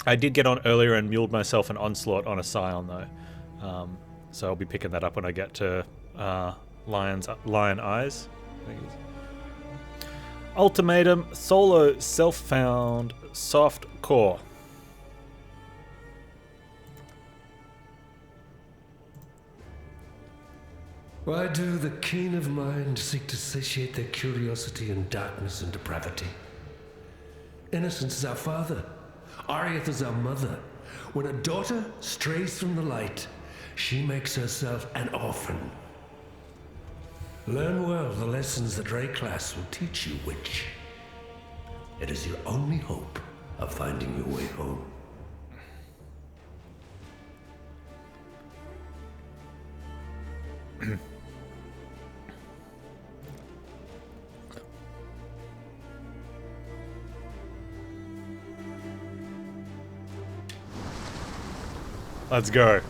I did get on earlier and muled myself an onslaught on a scion though, so I'll be picking that up when I get to Lion Eyes. I think it is. Ultimatum solo self-found soft core. Why do the keen of mind seek to satiate their curiosity in darkness and depravity? Innocence is our father. Arieth is our mother. When a daughter strays from the light, she makes herself an orphan. Learn well the lessons that Wraeclast will teach you, witch. It is your only hope of finding your way home. Let's go.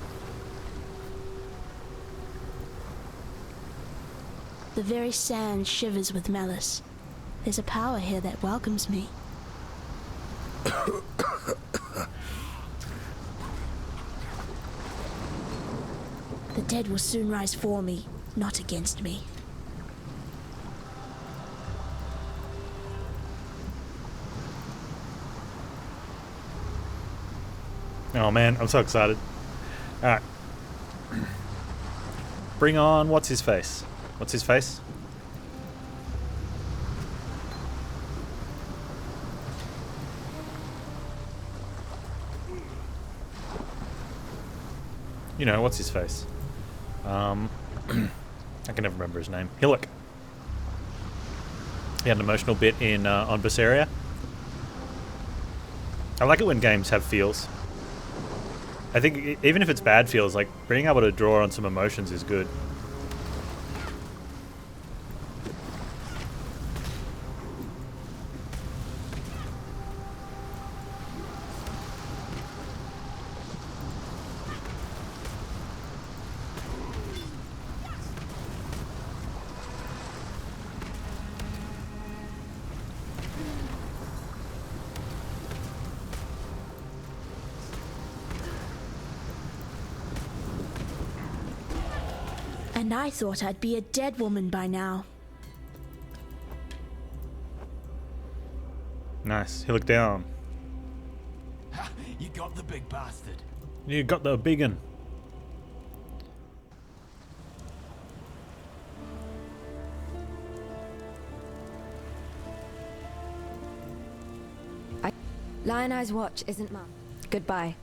The very sand shivers with malice. There's a power here that welcomes me. The dead will soon rise for me, not against me. Oh man, I'm so excited. Alright. Bring on what's his face? What's his face? You know, what's his face? I can never remember his name. Hillock. He had an emotional bit in on Berseria. I like it when games have feels. I think even if it's bad feels, like being able to draw on some emotions is good. And I thought I'd be a dead woman by now. Nice. He looked down. You got the big bastard. You got the big un. Lion Eye's watch isn't mine. Goodbye.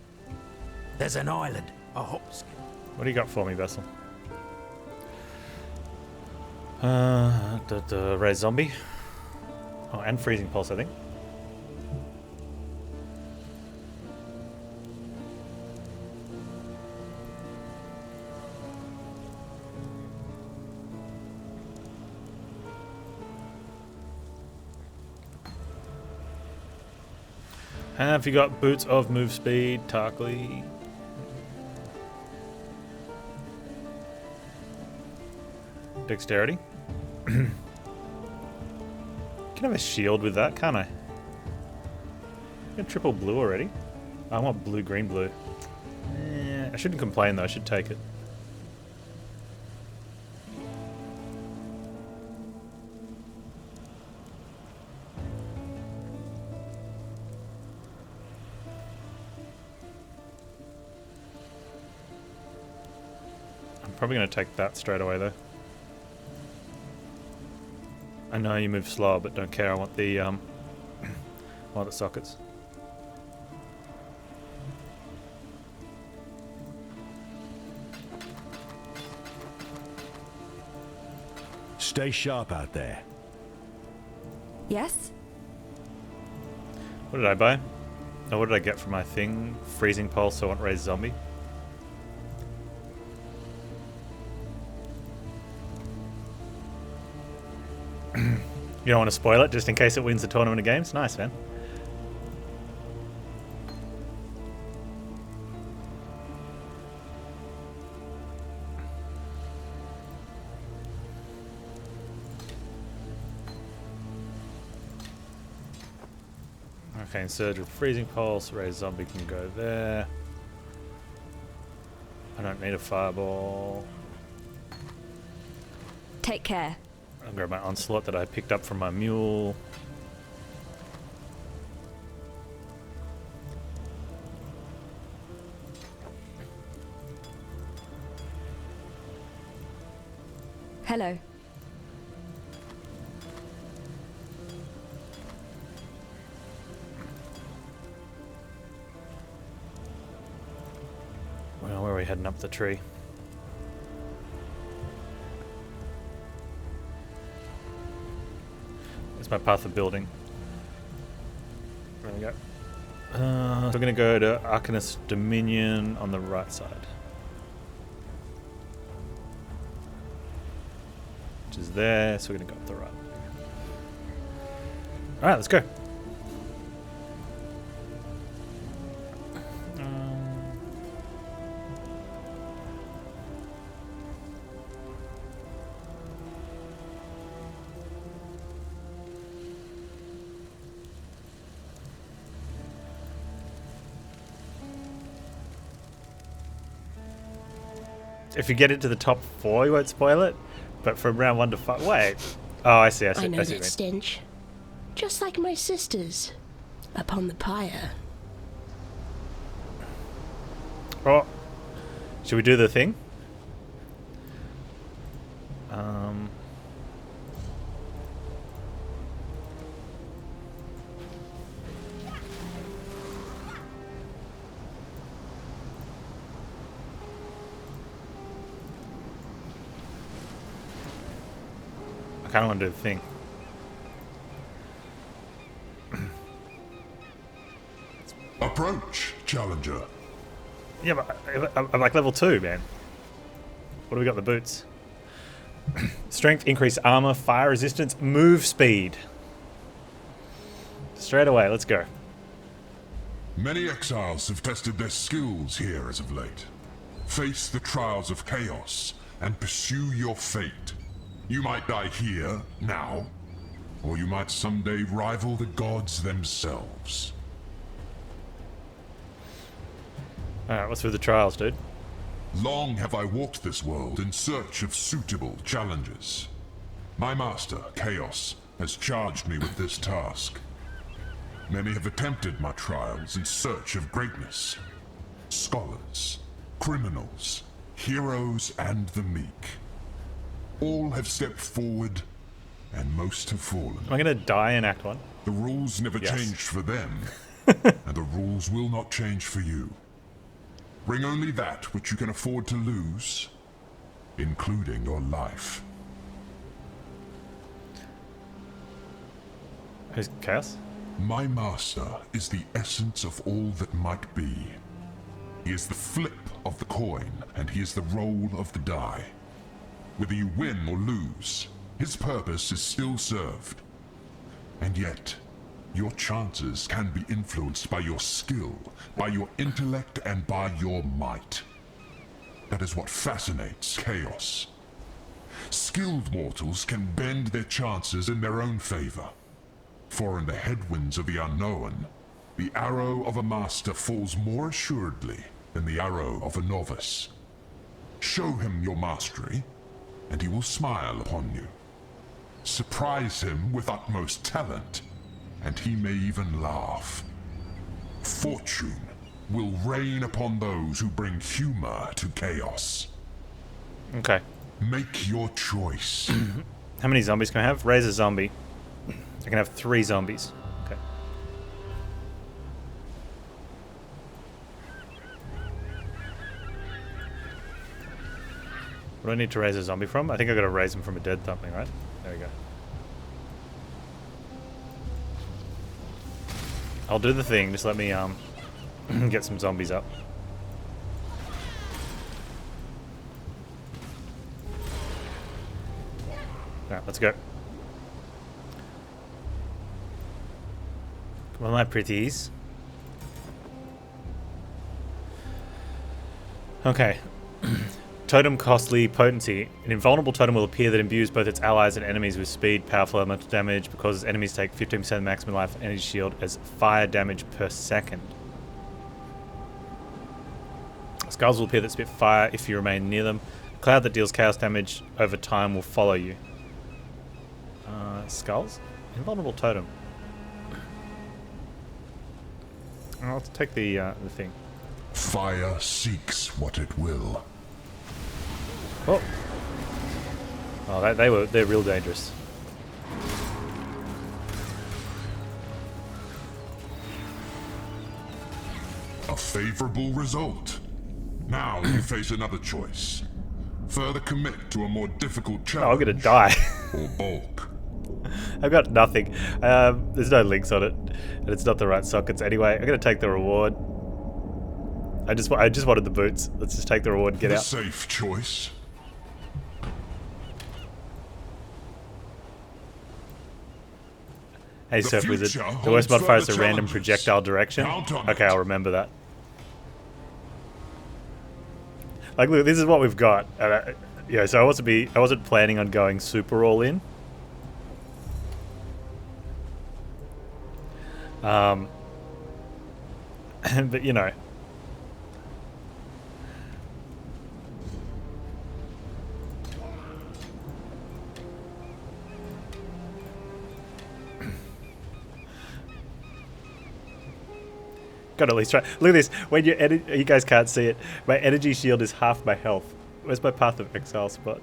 There's an island. A hop. What do you got for me, Vessel? Ray Zombie. Oh, and Freezing Pulse, I think. Have you got Boots of Move Speed, Tarkly? Dexterity? Can I have a shield with that, can't I? Got triple blue already. I want blue, green, blue. I shouldn't complain though, I should take it. I'm probably going to take that straight away though. I know you move slow, but don't care. I want the sockets. Stay sharp out there. Yes? What did I buy? Oh, what did I get for my thing? Freezing Pulse, so I want Raise Zombie. You don't want to spoil it, just in case it wins the tournament of games? Nice, man. Arcane Surge with Freezing Pulse. Raise Zombie can go there. I don't need a Fireball. Take care. I'll grab my Onslaught that I picked up from my mule. Hello. Well, where are we heading up the tree? It's my path of building. Where do we go? We're going to go to Arcanist Dominion on the right side. Which is there, so we're going to go up the right. Alright, let's go. If you get into the top 4, you won't spoil it. But from round 1 to 5... Wait. Oh, I see. I know see that what stench. Just like my sisters. Upon the pyre. Oh. Should we do the thing? I kind of want to do the thing. Approach, challenger. Yeah, but I'm like level 2, man. What do we got? The boots. Strength, increase armor, fire resistance, move speed. Straight away, let's go. Many exiles have tested their skills here as of late. Face the trials of chaos and pursue your fate. You might die here, now, or you might someday rival the gods themselves. Alright, what's with the trials, dude? Long have I walked this world in search of suitable challenges. My master, Chaos, has charged me with this task. Many have attempted my trials in search of greatness. Scholars, criminals, heroes, and the meek. All have stepped forward, and most have fallen. Am I going to die in Act 1? The rules never Yes. changed for them, and the rules will not change for you. Bring only that which you can afford to lose, including your life. Who's Chaos? My master is the essence of all that might be. He is the flip of the coin, and he is the roll of the die. Whether you win or lose, his purpose is still served. And yet, your chances can be influenced by your skill, by your intellect, and by your might. That is what fascinates Chaos. Skilled mortals can bend their chances in their own favor. For in the headwinds of the unknown, the arrow of a master falls more assuredly than the arrow of a novice. Show him your mastery, and he will smile upon you. Surprise him with utmost talent, and he may even laugh. Fortune will rain upon those who bring humor to chaos. Okay. Make your choice. How many zombies can I have? Raise a zombie. I can have 3 zombies. Okay. What do I need to raise a zombie from? I think I got to raise him from a dead something, right? There we go. I'll do the thing. Just let me get some zombies up. Alright, let's go. Come on, my pretties. Totem costly potency. An invulnerable totem will appear that imbues both its allies and enemies with speed, powerful elemental damage, because enemies take 15% of maximum life energy shield as fire damage per second. Skulls will appear that spit fire if you remain near them. A cloud that deals chaos damage over time will follow you. Skulls? Invulnerable totem. I'll take the thing. Fire seeks what it will. Oh. Oh, they're real dangerous. A favorable result. Now you face another choice. Further commit to a more difficult challenge. Oh, I'm gonna die. Or bulk. I've got nothing. There's no links on it, and it's not the right sockets anyway. I'm gonna take the reward. I just wanted the boots. Let's just take the reward and get The out. safe choice. Hey, The Surf Wizard. future The worst holds modifier is the further random challenges. projectile direction. Count on Okay, it. I'll remember that. Like, look, this is what we've got. Yeah, so I wasn't planning on going super all in. But you know. Gotta at least try. Look at this. When you guys can't see it. My energy shield is half my health. Where's my Path of Exile spot?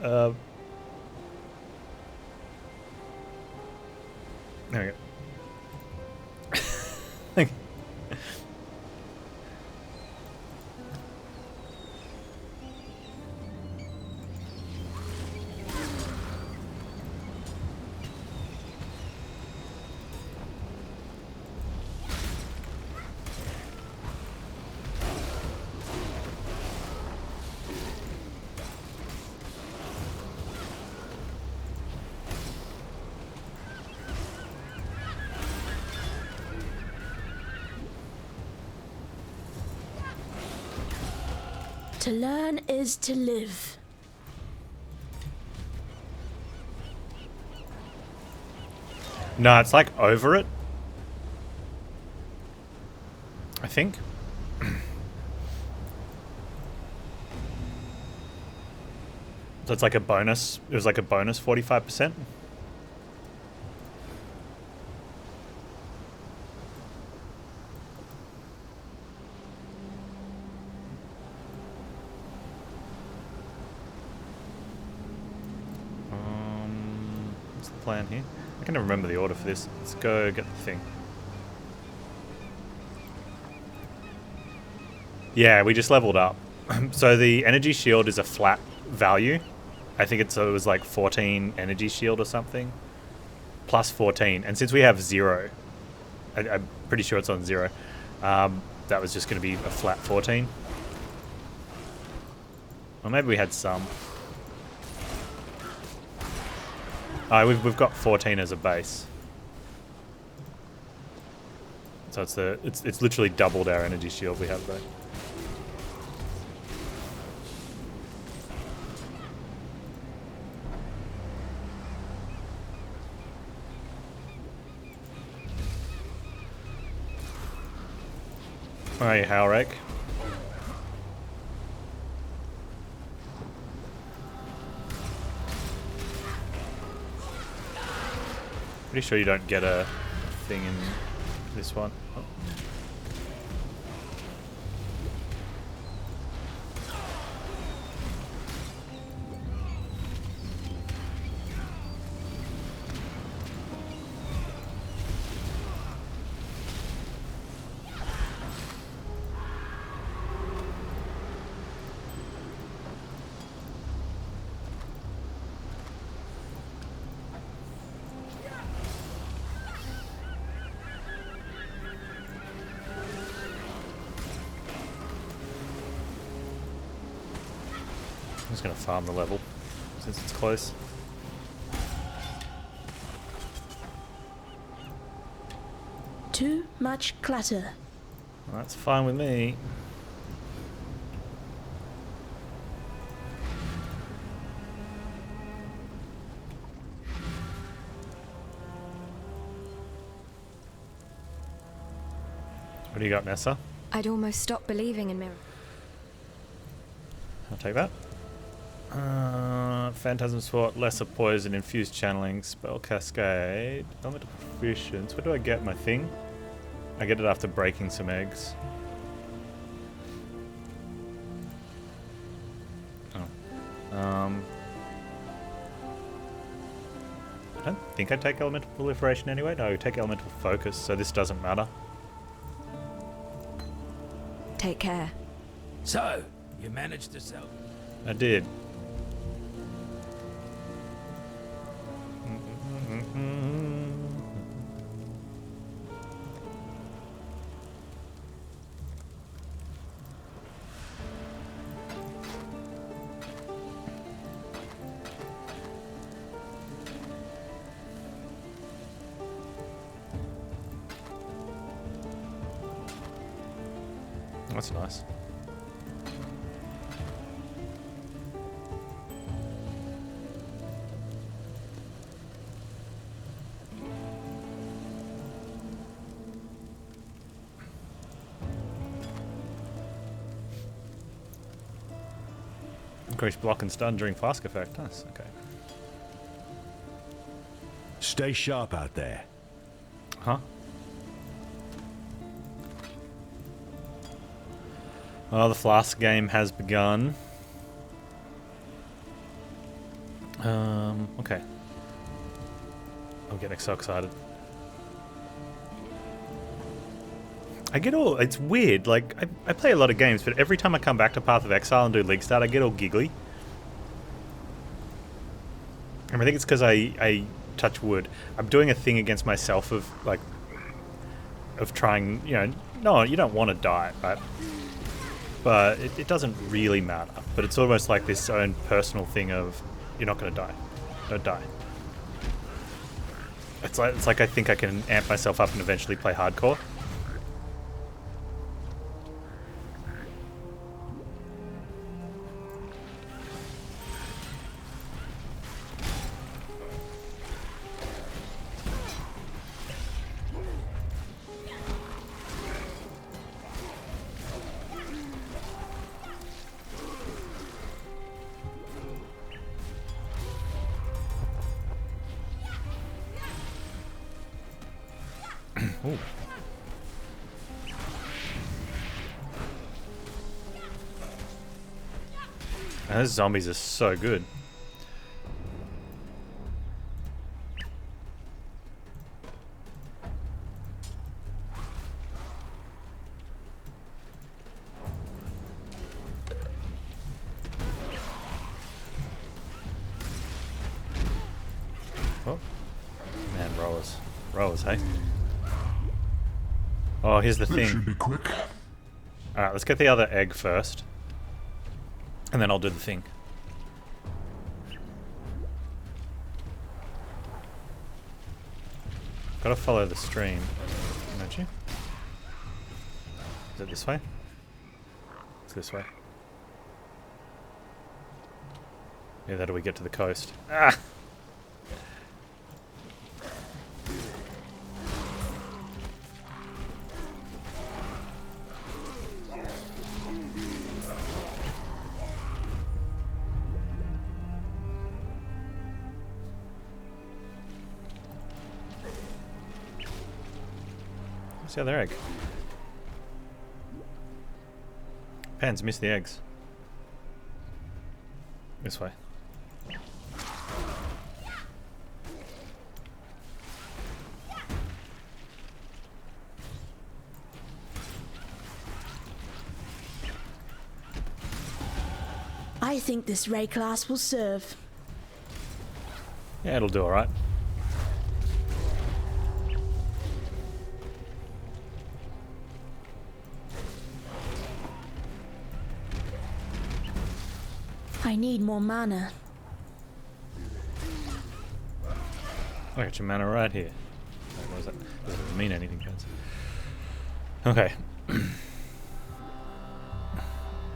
There we go. To learn is to live. No, it's like over it. I think. So it's like a bonus. It was like a bonus 45%. What's the plan here? I can never remember the order for this. Let's go get the thing. Yeah, we just leveled up. So the energy shield is a flat value. I think it was like 14 energy shield or something. Plus 14. And since we have 0, I'm pretty sure it's on 0. That was just going to be a flat 14. Or maybe we had some. Oh, we've got 14 as a base. So it's literally doubled our energy shield we have though. Alright, Howrake. Pretty sure you don't get a thing in this one. Oh. I'm just going to farm the level since it's close. Too much clutter. Well, that's fine with me. What do you got, Nessa? I'd almost stopped believing in miracles. I'll take that. Phantasm Sword, Lesser Poison, Infused Channeling, Spell Cascade, Elemental Proficiency. Where do I get my thing? I get it after breaking some eggs. Oh. I don't think I take Elemental Proliferation anyway. No, I take Elemental Focus, so this doesn't matter. Take care. So, you managed to sell. I did. That's nice. Increase block and stun during flask effect. Nice. Okay. Stay sharp out there. Huh? Well, the flask game has begun. Okay. I'm getting so excited. I get all... It's weird. Like, I play a lot of games, but every time I come back to Path of Exile and do League Start, I get all giggly. I think it's because I touch wood. I'm doing a thing against myself of, like... Of trying, you know... No, you don't want to die, right? But it doesn't really matter. But it's almost like this own personal thing of, you're not going to die. Don't die. It's like I think I can amp myself up and eventually play hardcore. Ooh. And those zombies are so good. Oh. Man, rowers. Rowers, hey? Oh, here's the This thing. should be quick. Alright, let's get the other egg first. And then I'll do the thing. Gotta follow the stream, don't you? Is it this way? It's this way. Yeah, how do we get to the coast? Ah! What's the other egg? Panz, missed the eggs. This way. I think this Wraeclast will serve. Yeah, it'll do alright. I need more mana. I got your mana right here. What was that? Doesn't mean anything, Panz. Okay.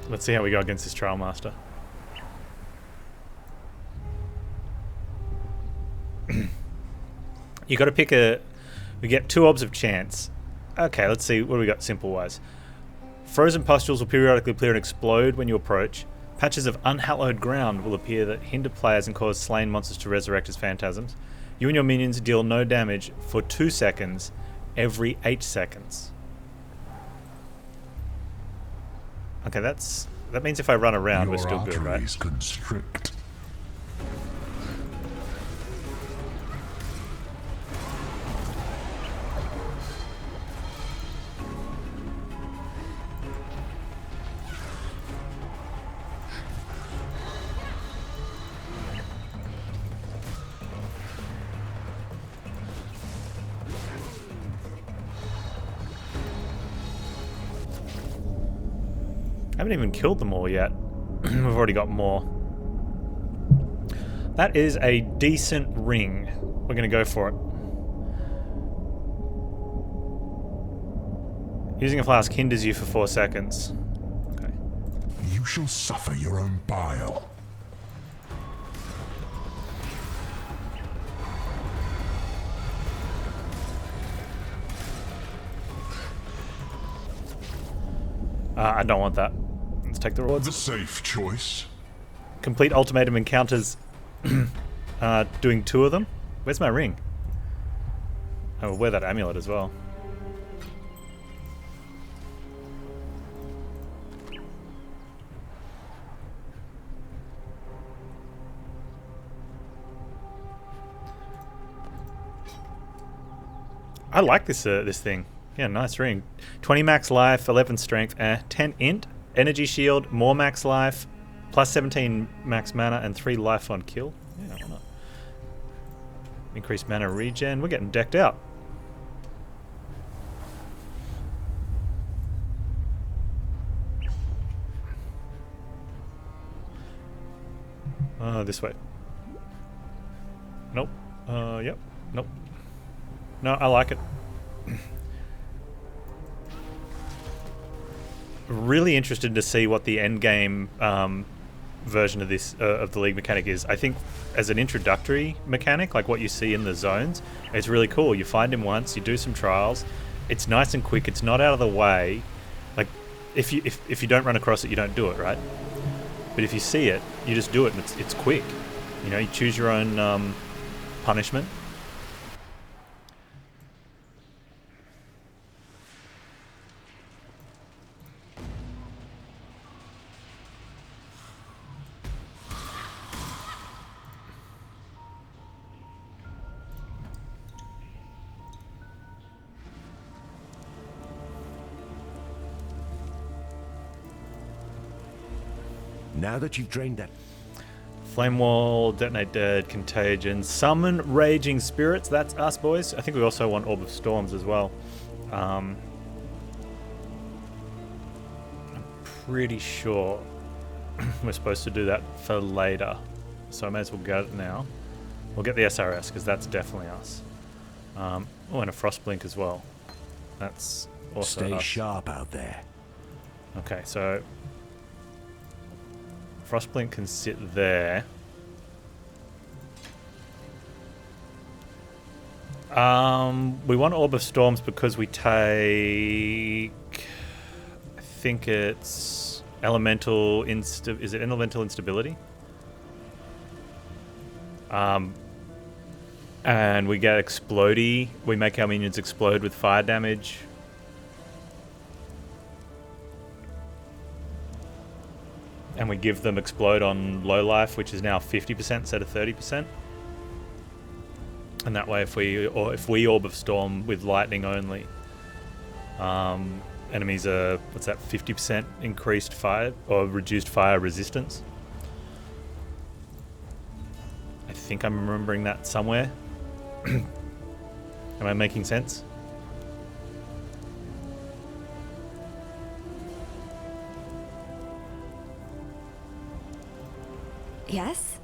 Let's see how we go against this Trial Master. You got to pick a... We get 2 orbs of chance. Okay, let's see. What do we got simple-wise? Frozen pustules will periodically appear and explode when you approach. Patches of unhallowed ground will appear that hinder players and cause slain monsters to resurrect as phantasms. You and your minions deal no damage for 2 seconds every 8 seconds. Okay, that means if I run around, we're still good, right? Constrict. I haven't even killed them all yet. We've already got more. That is a decent ring. We're going to go for it. Using a flask hinders you for 4 seconds. Okay. You shall suffer your own bile. I don't want that. Let's take the rewards. The safe choice. Complete ultimatum encounters. Doing 2 of them. Where's my ring? I will wear that amulet as well. I like this this thing. Yeah, nice ring. 20 max life, 11 strength, 10 int, energy shield, more max life, plus 17 max mana, and 3 life on kill. Yeah, why not? Increased mana regen. We're getting decked out. This way. Nope. Yep. Nope. No, I like it. Really interested to see what the end game version of this of the league mechanic is. I think as an introductory mechanic, like what you see in the zones, it's really cool. You find him once, you do some trials. It's nice and quick. It's not out of the way. Like if you don't run across it, you don't do it, right? But if you see it, you just do it, and it's quick. You know, you choose your own punishment. Now that you've drained that... Flame Wall, Detonate Dead, Contagion, Summon Raging Spirits, that's us, boys. I think we also want Orb of Storms as well. I'm pretty sure we're supposed to do that for later. So I may as well get it now. We'll get the SRS, because that's definitely us. Oh, and a Frostblink as well. That's also Stay us. sharp out there. Okay, so... Frostblink can sit there. We want Orb of Storms because we take... I think it's elemental is it elemental instability? And we get Explodey. We make our minions explode with fire damage. And we give them explode on low life, which is now 50% instead of 30%. And that way, if we Orb of Storm with lightning only, enemies are 50% increased fire or reduced fire resistance. I think I'm remembering that somewhere. Am I making sense? Yes?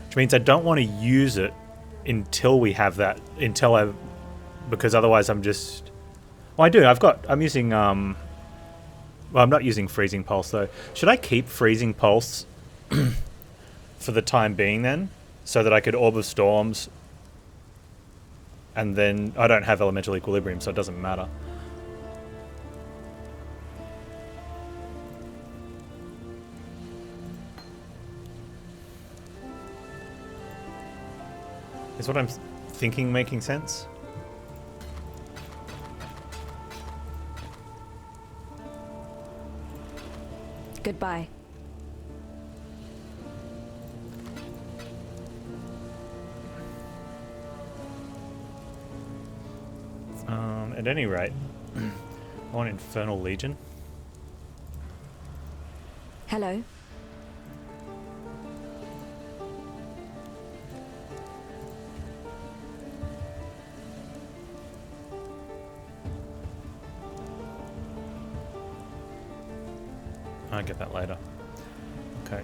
Which means I don't want to use it until we have that, because otherwise I'm just... Well, I do. I'm using Well, I'm not using Freezing Pulse, though. Should I keep Freezing Pulse for the time being, then? So that I could Orb of Storms, and then I don't have Elemental Equilibrium, so it doesn't matter. Is what I'm thinking making sense? Goodbye. At any rate, I want Infernal Legion. Hello. I'll get that later. Okay.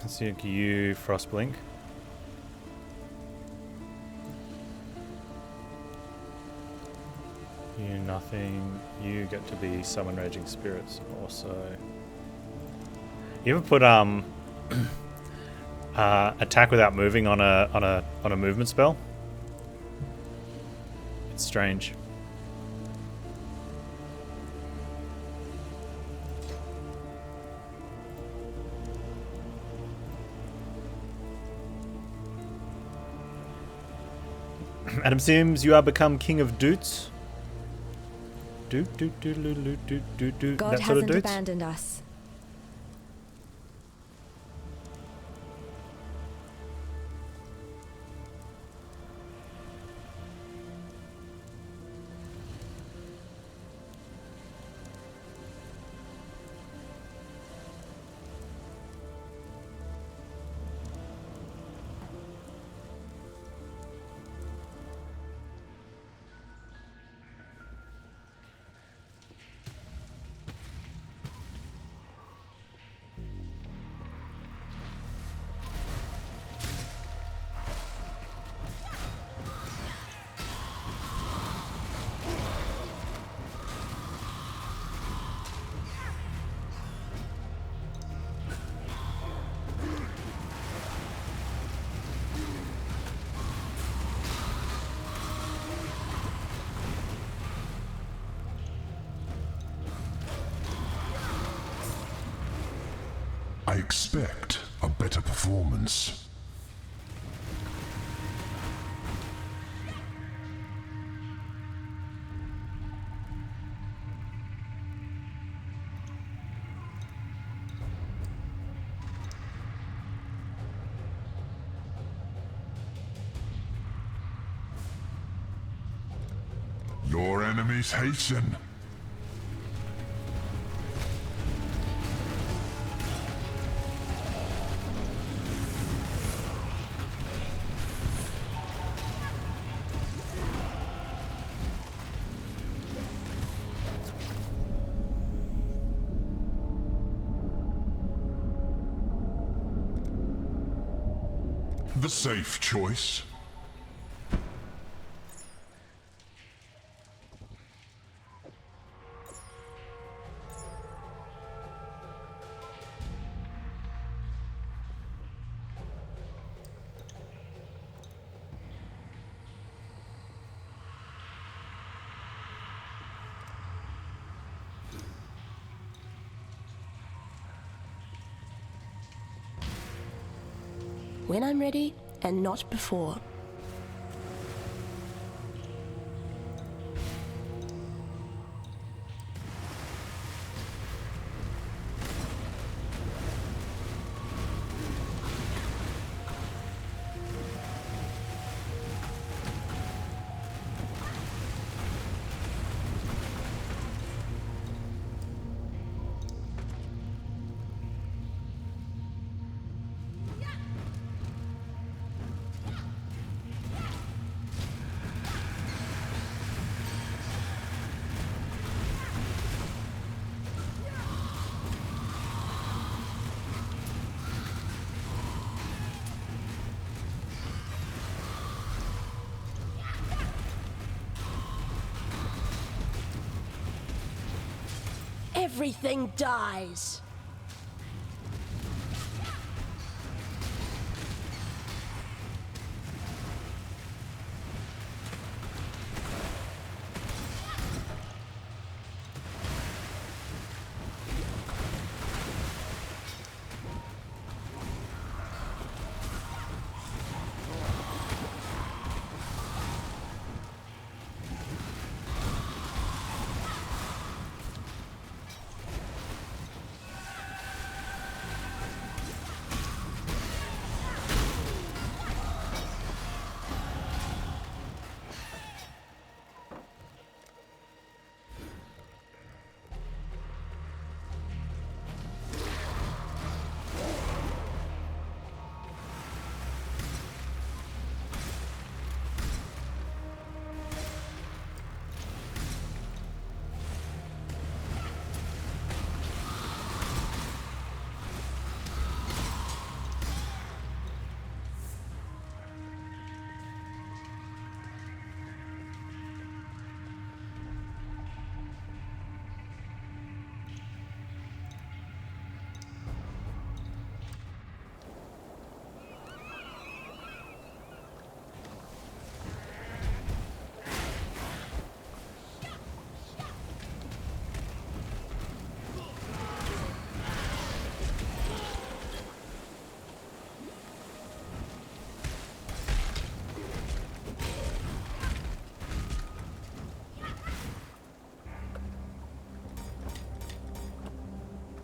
Let's see, you Frostblink. You nothing. You get to be Summon Raging Spirits also. You ever put attack without moving on a movement spell? It's strange. Adam Sims, you are become king of doots. God That sort of hasn't doots. abandoned us. I expect a better performance. Your enemies hasten. The safe choice. When I'm ready, and not before. Everything dies.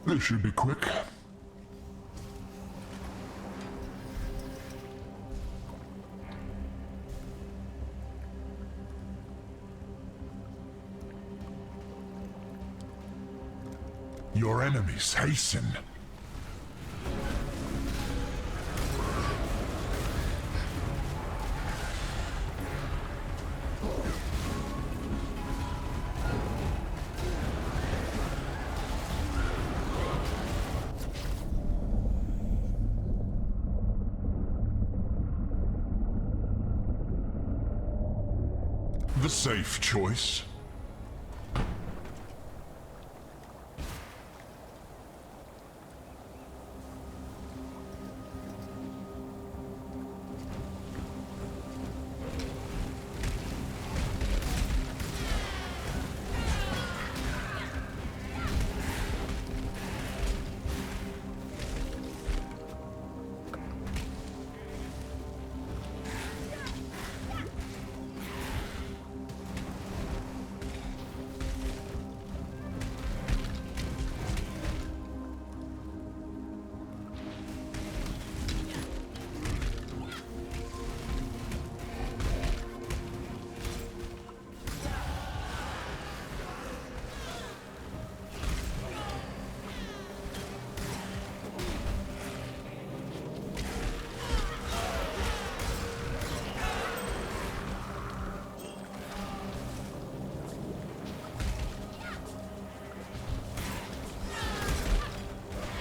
This should be quick. Your enemies hasten. The safe choice.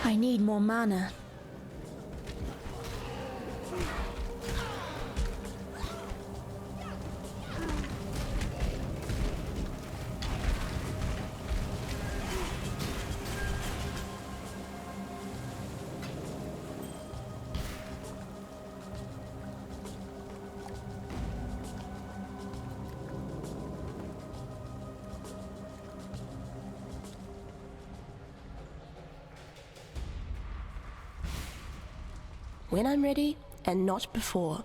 I need more mana. When I'm ready, and not before.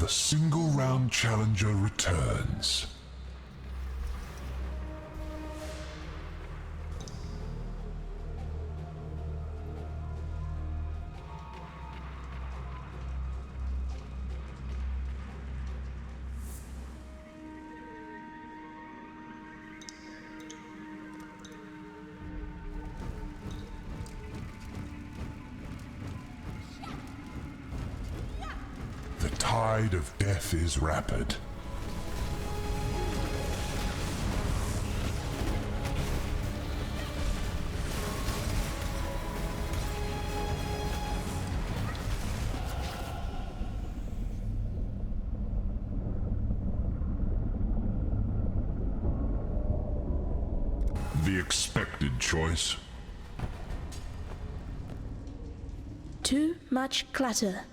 The single round challenger returns. The tide of death is rapid. The expected choice. Too much clutter.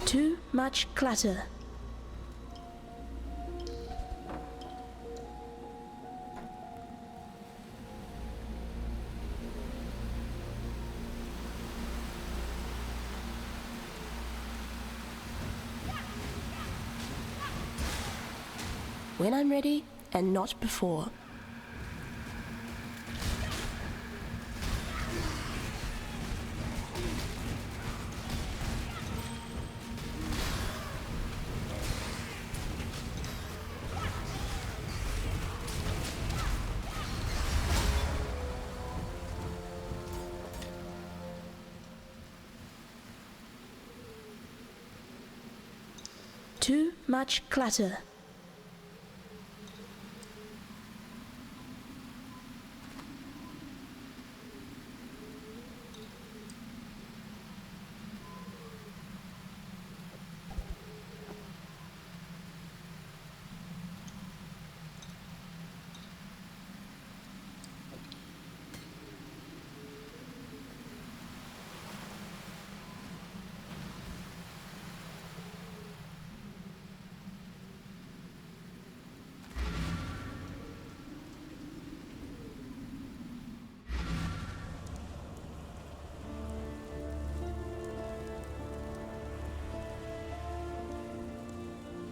Too much clutter. When I'm ready, and not before. Too much clutter.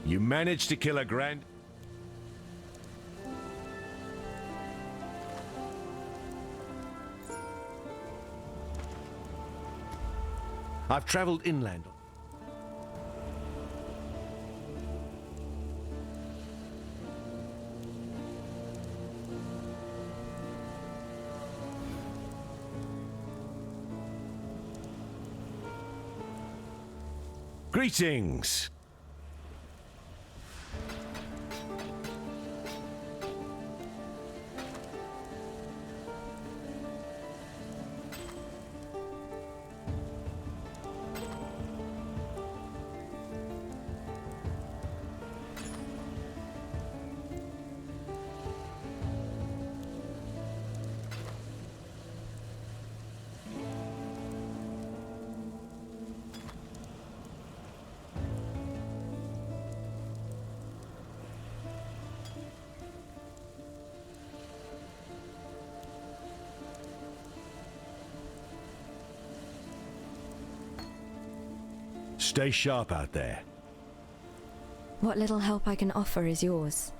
You managed to kill a grand... I've traveled inland. Greetings! Stay sharp out there. What little help I can offer is yours.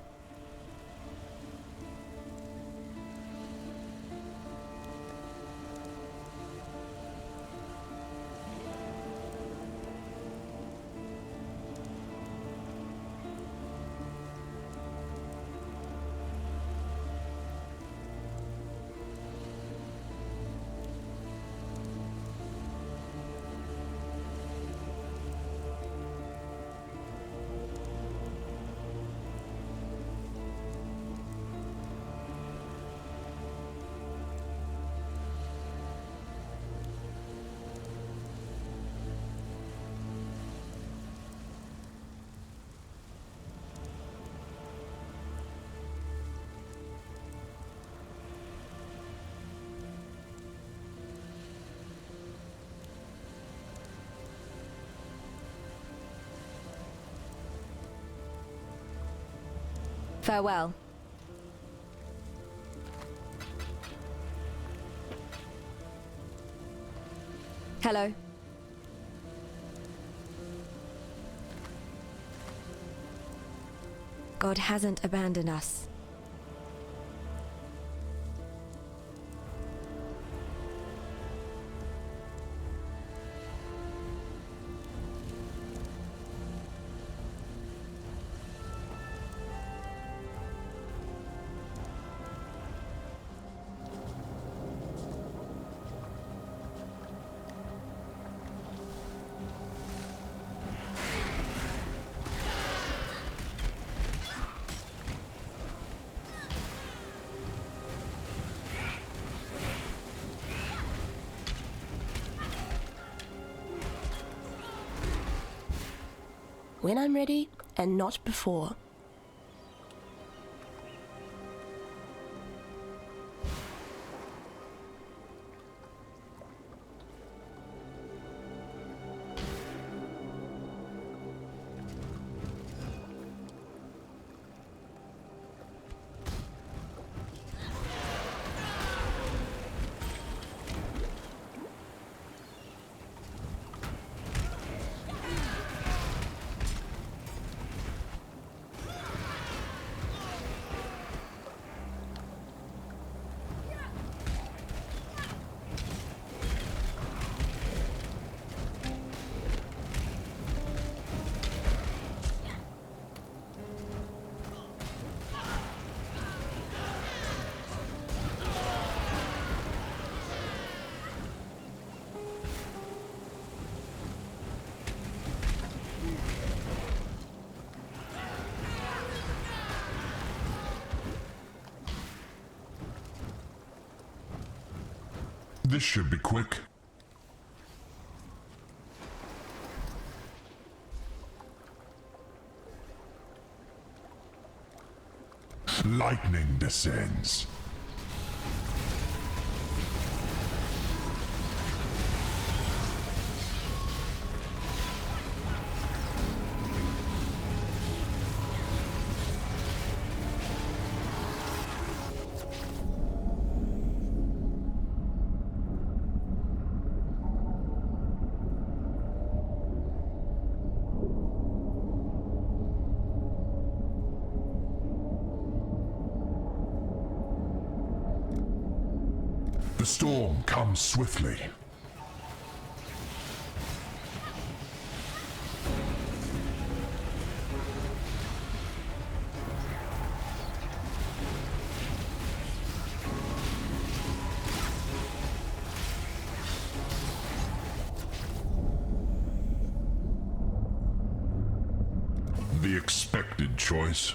Farewell. Hello. God hasn't abandoned us. When I'm ready, and not before. This should be quick. Lightning descends. The storm comes swiftly. The expected choice.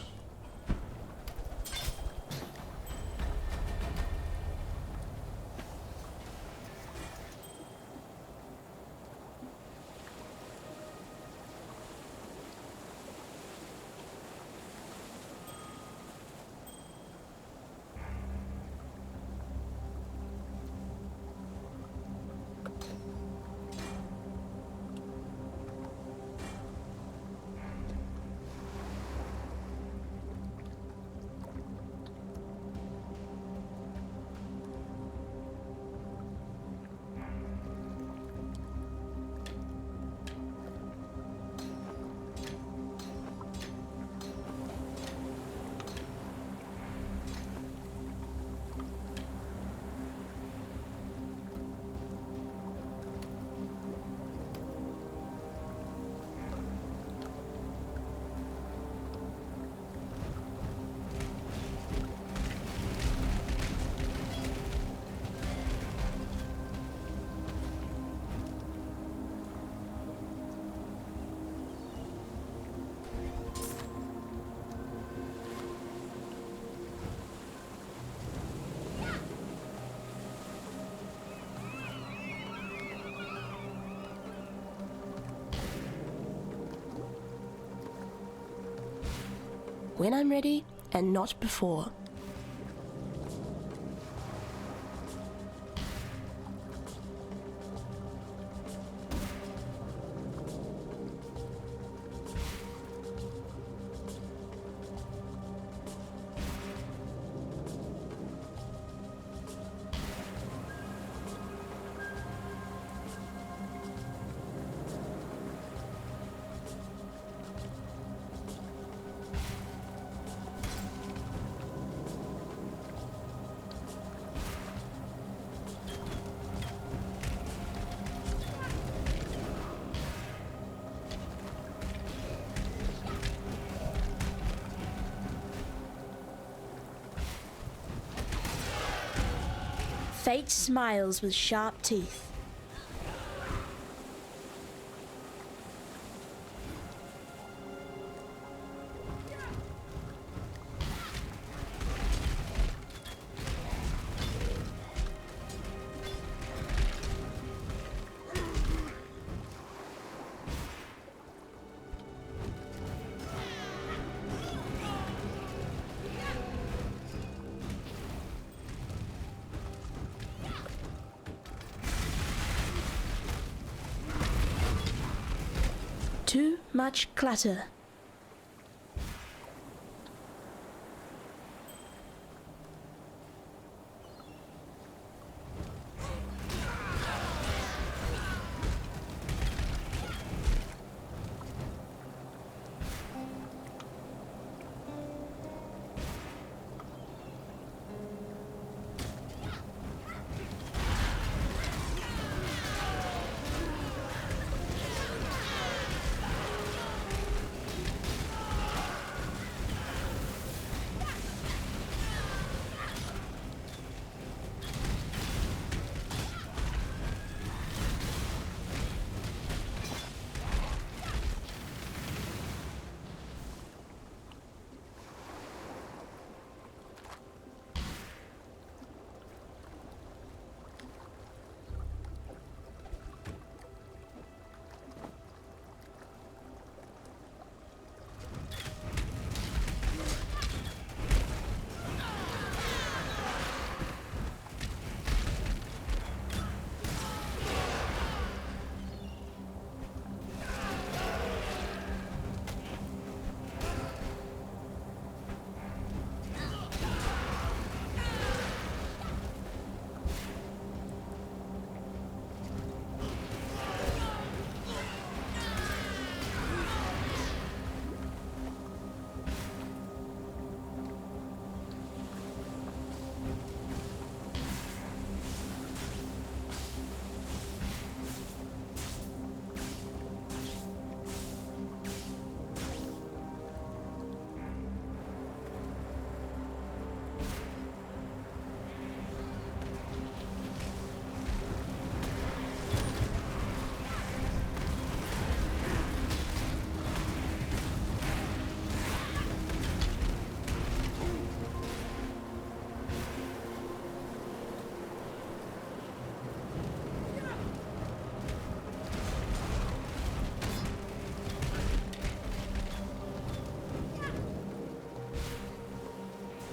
When I'm ready, and not before. Fate smiles with sharp teeth. Too much clutter.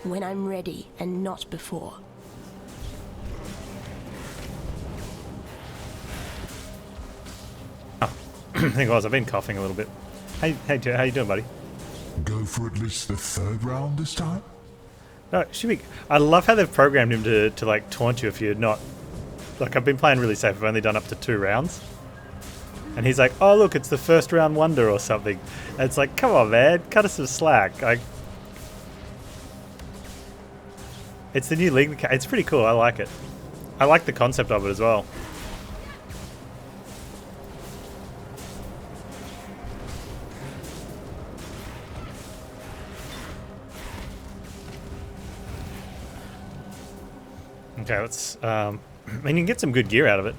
When I'm ready and not before. I think it was. I've been coughing a little bit. Hey, Joe, how you doing, buddy? Go for at least the third round this time? No, should be. I love how they've programmed him to like taunt you if you're not. Like, I've been playing really safe. I've only done up to 2 rounds. And he's like, oh, look, it's the first round wonder or something. And it's like, come on, man, cut us some slack. It's the new League. It's pretty cool. I like it. I like the concept of it as well. Okay, let's... I mean, you can get some good gear out of it.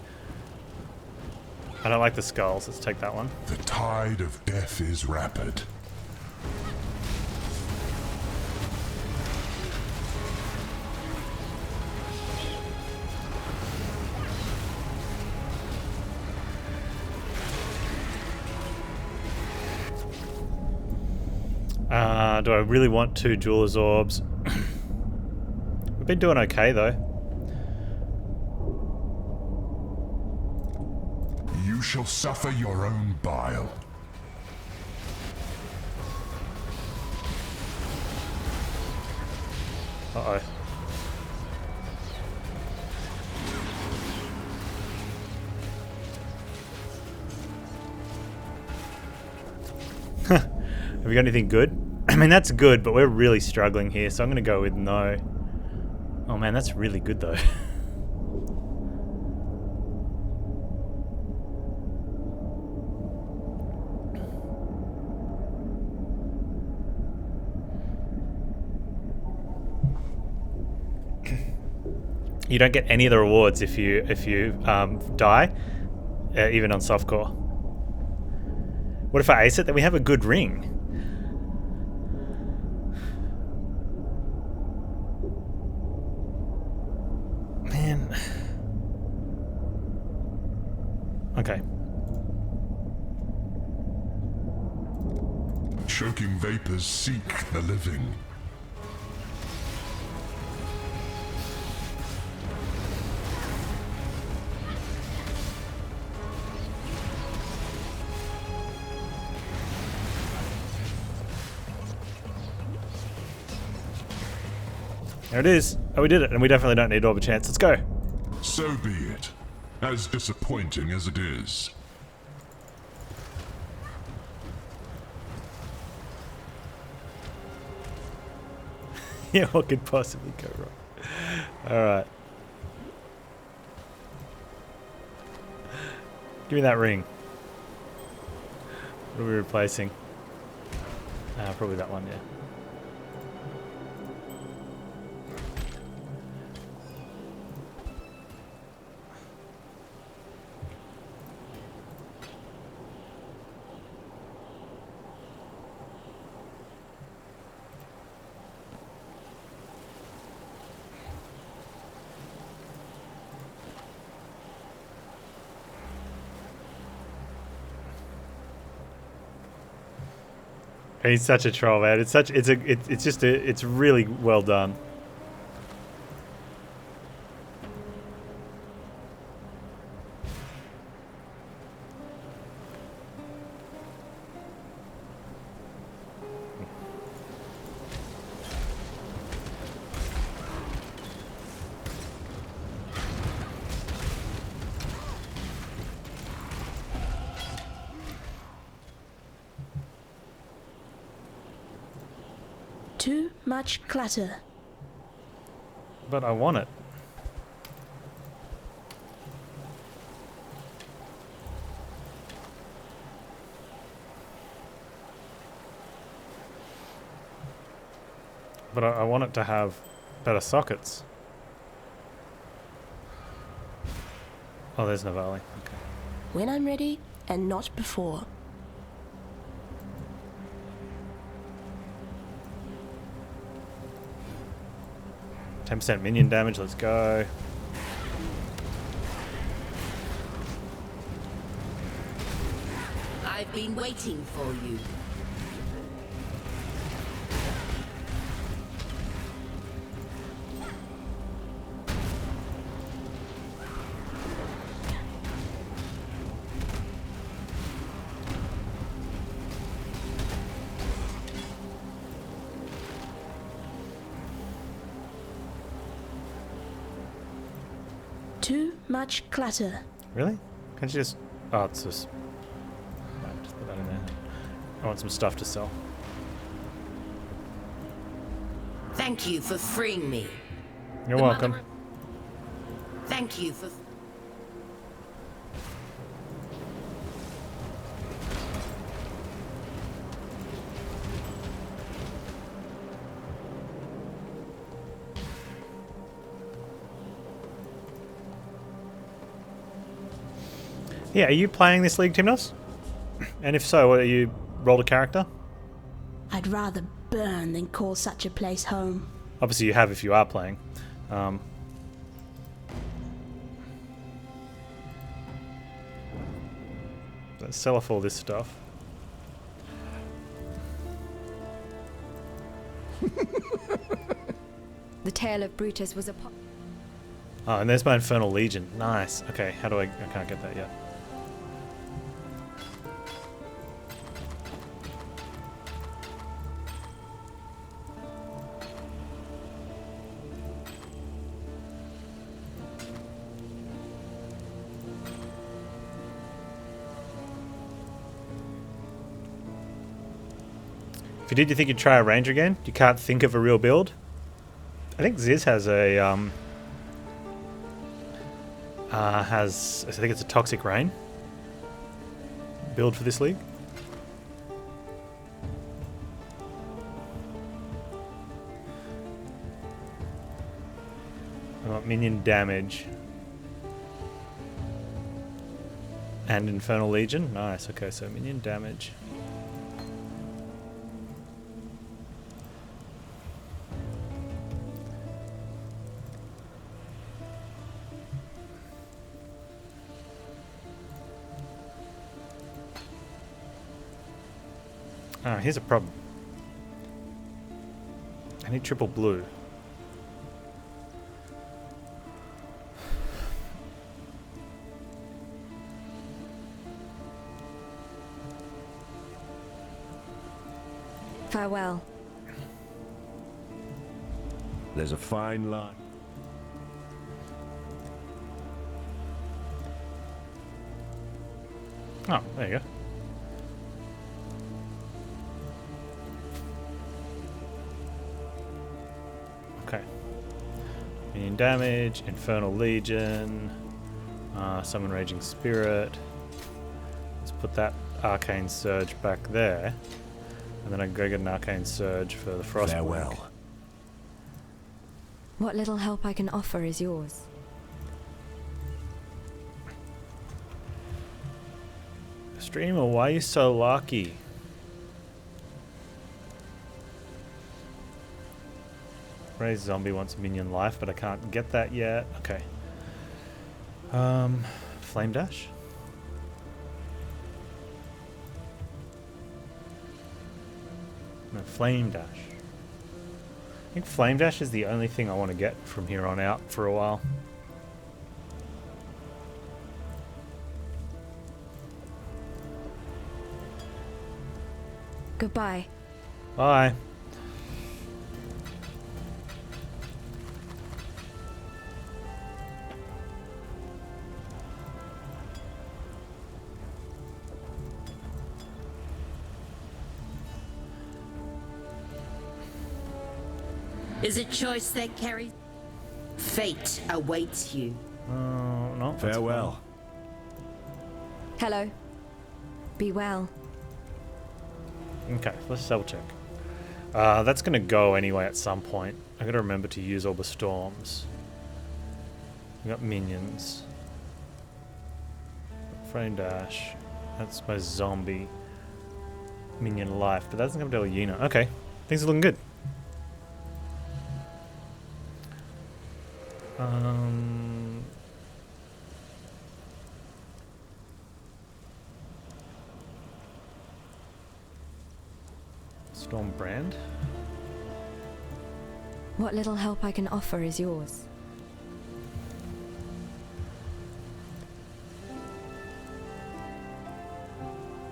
I don't like the skulls. Let's take that one. The tide of death is rapid. Do I really want 2 Jeweler's Orbs? We've been doing okay, though. You shall suffer your own bile. Uh-oh. Have we got anything good? I mean, that's good, but we're really struggling here, so I'm going to go with no. Oh man, that's really good though. You don't get any of the rewards if you die, even on softcore. What if I ace it? Then we have a good ring. Man. Okay. Choking vapors seek the living. There it is. Oh, we did it, and we definitely don't need Orb Chance. Let's go. So be it. As disappointing as it is. Yeah, what could possibly go wrong? Alright. Give me that ring. What are we replacing? Probably that one, yeah. He's such a troll, man. It's really well done. Too much clutter. But I want it. But I want it to have better sockets. Oh, there's Navali. Okay. When I'm ready, and not before. 10% minion damage, let's go. I've been waiting for you. Too much clutter. Really? Can't you just... Oh, it's just... No, just put that in there. I want some stuff to sell. Thank you for freeing me. You're welcome. Thank you for... Yeah, are you playing this league, Timnos? And if so, are you rolled a character? I'd rather burn than call such a place home. Obviously you have if you are playing. Let's sell off all this stuff. The tale of Brutus was a... Oh, and there's my Infernal Legion. Nice. Okay, how do I can't get that yet. If you did, you think you'd try a Ranger again? You can't think of a real build? I think Ziz has a, I think it's a Toxic Rain build for this league. minion damage. And Infernal Legion. Nice. Okay, so minion damage. Ah, here's a problem. I need triple blue. Farewell. There's a fine line. Oh, there you go. Okay. Minion damage, Infernal Legion, Summon Raging Spirit. Let's put that Arcane Surge back there. And then I can go get an Arcane Surge for the Frostwing. Farewell. What little help I can offer is yours. Streamer, why are you so lucky? Raise Zombie wants minion life, but I can't get that yet. Okay. Flame Dash? No, Flame Dash. I think Flame Dash is the only thing I want to get from here on out for a while. Goodbye. Bye. Is a choice that carries fate awaits you. Oh, no. that's Farewell. Hello. Be well. fine. Okay, let's double check. That's gonna go anyway at some point. I gotta remember to use all the storms. We got minions. Frame dash. That's my zombie. Minion life, but that doesn't come to Yuna. Okay, things are looking good. Storm Brand. What little help I can offer is yours.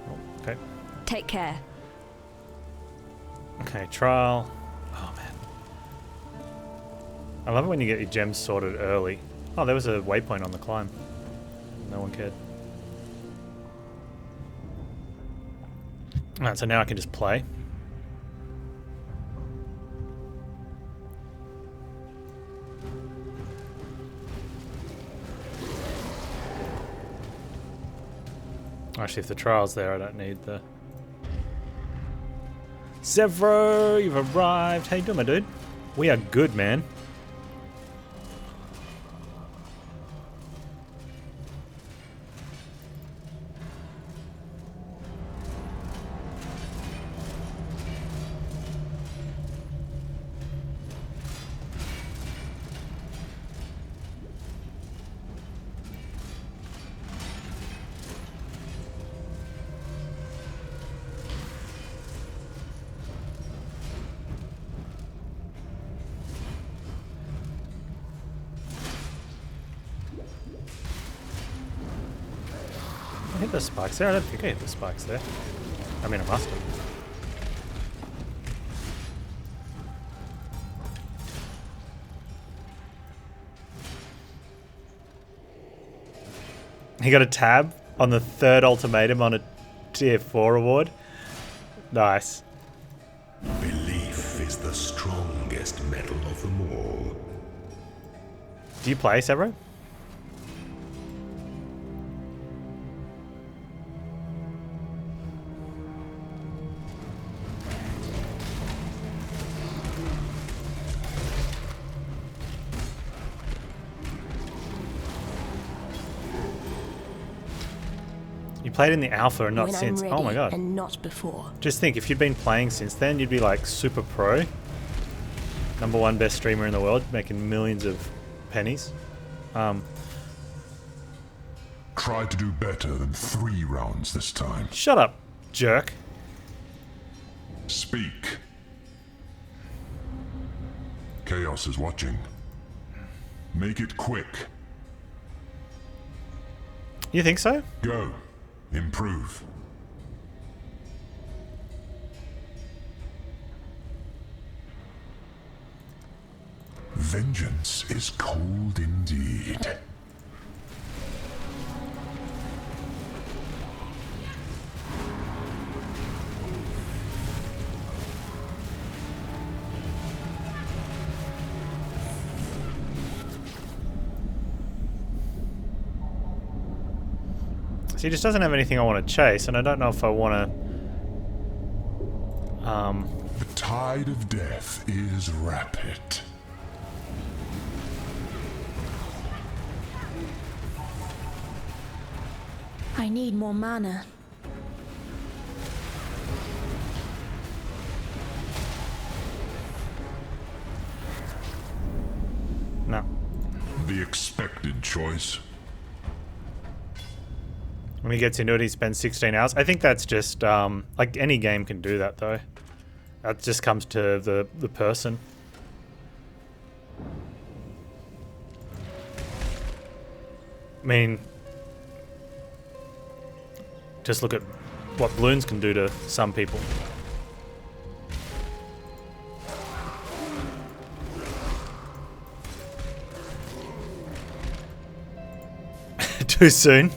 Oh, okay. Take care. Okay, trial. Oh man. I love it when you get your gems sorted early. Oh, there was a waypoint on the climb. No one cared. Alright, so now I can just play. Actually, if the trial's there, I don't need the... Zevro, you've arrived. How you doing, my dude? We are good, man. I hit the spikes there. I don't think I hit the spikes there. I mean, I must have. He got a tab on the third ultimatum on a tier 4 award. Nice. Belief is the strongest metal of them all. Do you play, Severo? You played in the alpha and not when since. I'm Oh my ready god. and not before. Just think, if you'd been playing since then, you'd be like super pro. #1 best streamer in the world, making millions of pennies. Try to do better than 3 rounds this time. Shut up, jerk. Speak. Chaos is watching. Make it quick. You think so? Go. Improve. Vengeance is cold indeed. So he just doesn't have anything I want to chase, and I don't know if I want to... The tide of death is rapid. I need more mana. No. The expected choice. When he gets into it, he spends 16 hours. I think that's just, like, any game can do that, though. That just comes to the person. I mean, just look at what balloons can do to some people. Too soon.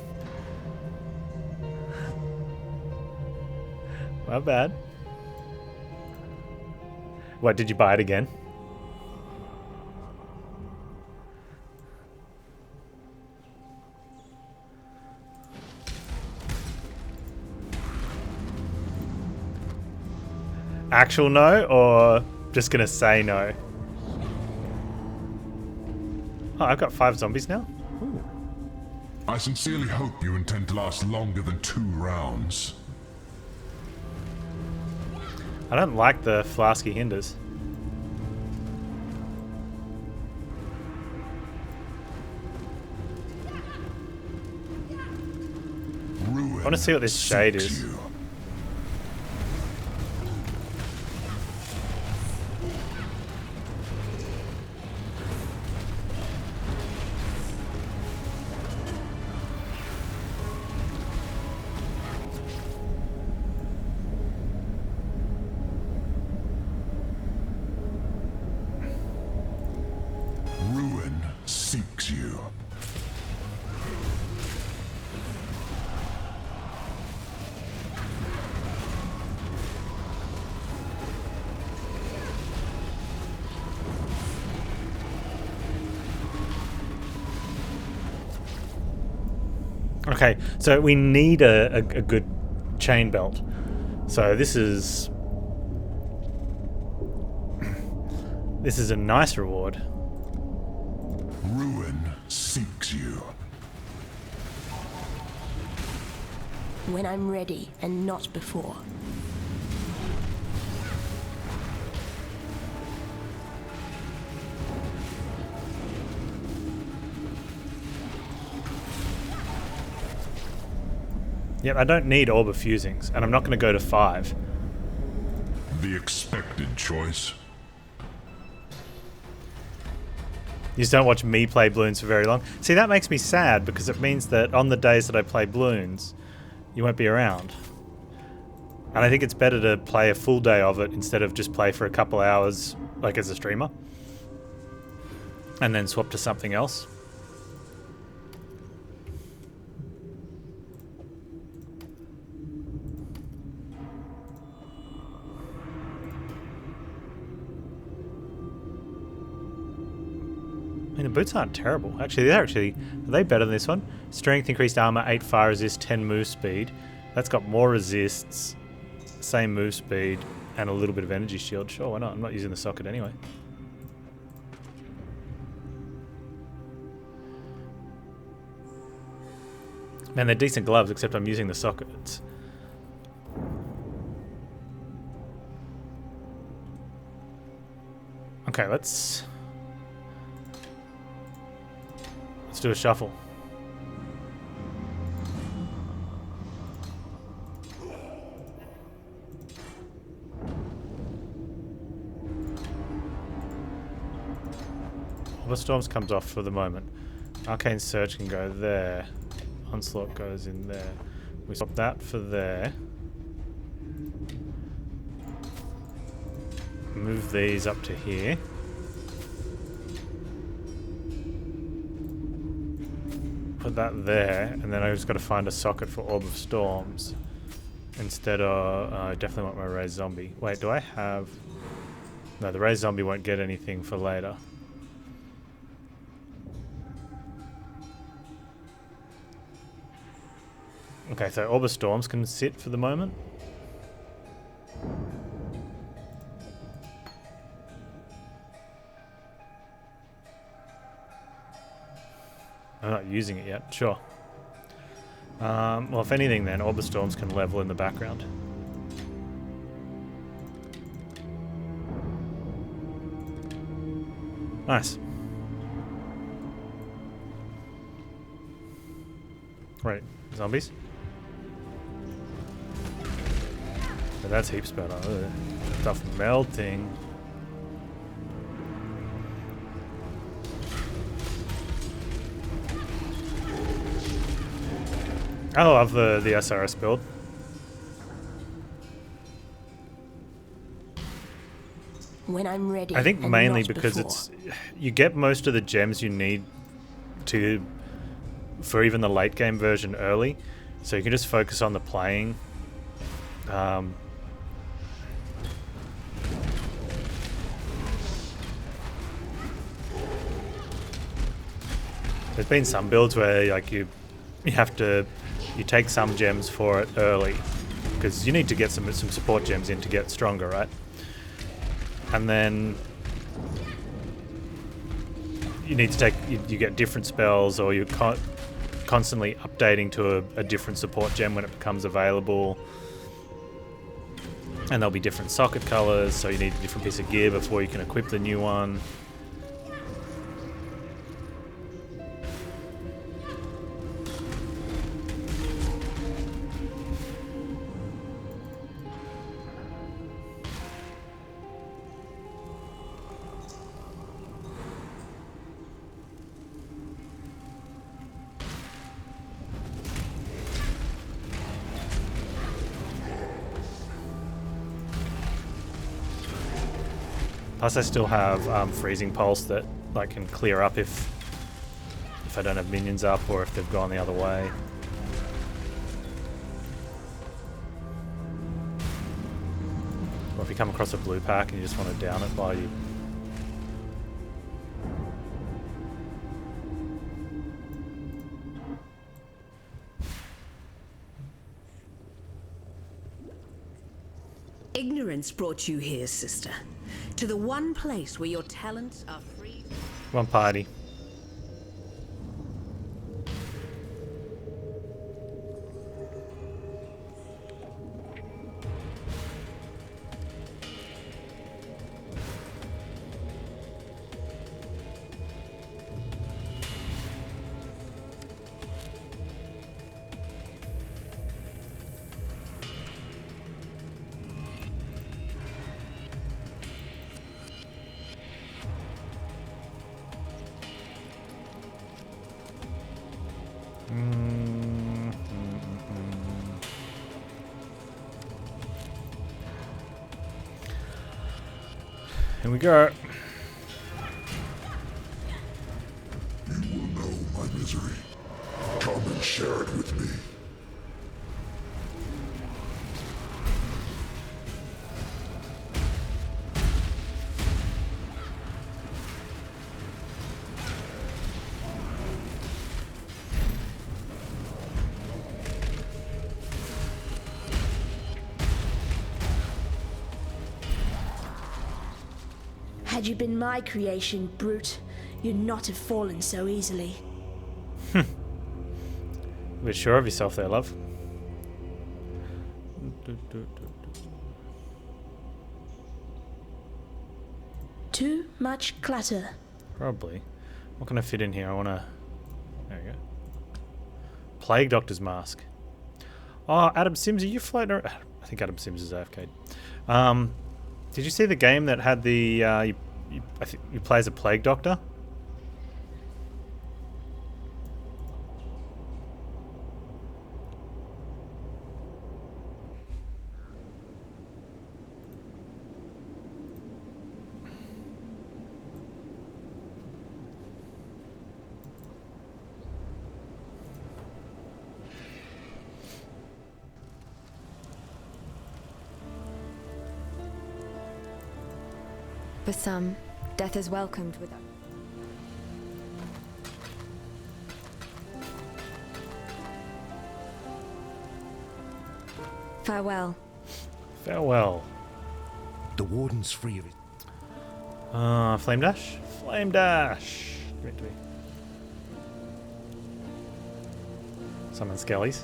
Not bad. What, did you buy it again? Actual no, or just gonna say no? Oh, I've got 5 zombies now? Ooh. I sincerely hope you intend to last longer than 2 rounds. I don't like the flasky hinders. I want to see what this shade is. Ruin seeks you. Okay, so we need a good chain belt. So this is a nice reward. Ruin seeks you. When I'm ready and not before. Yep, I don't need orb of fusings, and I'm not going to go to 5. The expected choice. You just don't watch me play balloons for very long. See, that makes me sad, because it means that on the days that I play balloons, you won't be around. And I think it's better to play a full day of it instead of just play for a couple hours, like as a streamer, and then swap to something else. I mean, the boots aren't terrible. Actually, are they better than this one? Strength, increased armor, 8 fire resist, 10 move speed. That's got more resists, same move speed, and a little bit of energy shield. Sure, why not? I'm not using the socket anyway. Man, they're decent gloves, except I'm using the sockets. Okay, let's do a shuffle. The Storms comes off for the moment. Arcane Surge can go there. Onslaught goes in there. We swap that for there. Move these up to here. Put that there, and then I just got to find a socket for Orb of Storms. Instead of... I definitely want my Raised Zombie. Wait, do I have... No, the Raised Zombie won't get anything for later. Okay, so Orb of Storms can sit for the moment. I'm not using it yet, sure. Well, if anything then, Orb of Storms can level in the background. Nice. Right, zombies? But that's heaps better. Ugh. Stuff melting. I love the SRS build. When I'm ready. I think and mainly not because before. you get most of the gems you need for even the late game version early, so you can just focus on the playing. There's been some builds where like you take some gems for it early because you need to get some support gems in to get stronger, right? And then you need to take you get different spells, or you're constantly updating to a different support gem when it becomes available. And there'll be different socket colors, so you need a different piece of gear before you can equip the new one. Plus I still have Freezing Pulse that like can clear up if I don't have minions up or if they've gone the other way. Or if you come across a blue pack and you just want to down it while you... Ignorance brought you here, sister. To the one place where your talents are free. One party. Here we go. You will know my misery. Come and share it with me. Had you been my creation, brute, you'd not have fallen so easily. A bit sure of yourself there, love. Too much clutter. Probably. What can I fit in here? I want to... There we go. Plague Doctor's Mask. Oh, Adam Sims, are you floating around? I think Adam Sims is AFK. Did you see the game that had the... I think you play as a Plague Doctor? For some, death is welcomed without... Farewell. Farewell. The warden's free of it. Flame Dash? Flame Dash! Give it to me. Summon Skellies.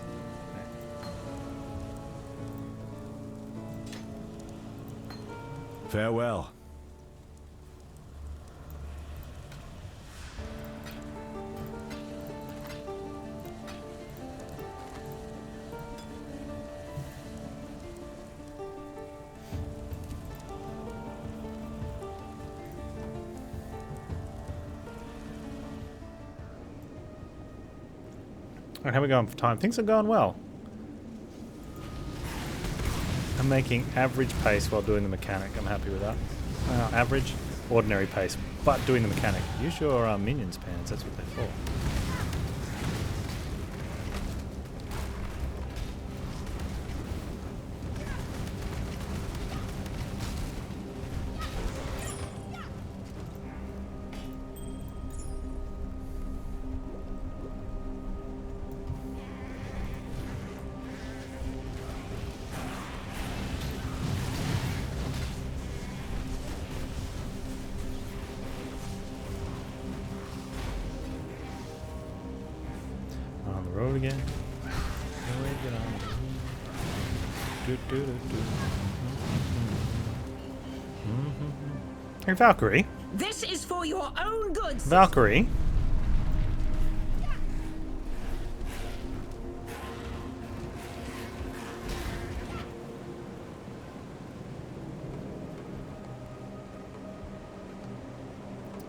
Farewell. Alright, how are we going for time? Things are going well. I'm making average pace while doing the mechanic. I'm happy with that. Average, ordinary pace, but doing the mechanic. Use your minions, Panz. That's what they're for. On the road again. Hey, Valkyrie. This is for your own good. Valkyrie.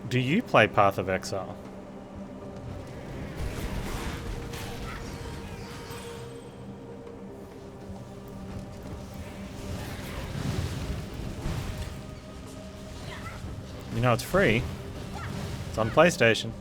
Do you play Path of Exile? You know it's free. It's on PlayStation.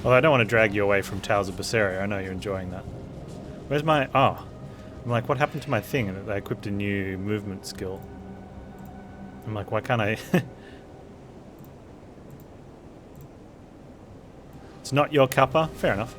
Although I don't want to drag you away from Tales of Berseria. I know you're enjoying that. Where's my... Oh. I'm like, what happened to my thing? And I equipped a new movement skill. I'm like, why can't I... It's not your cuppa? Fair enough.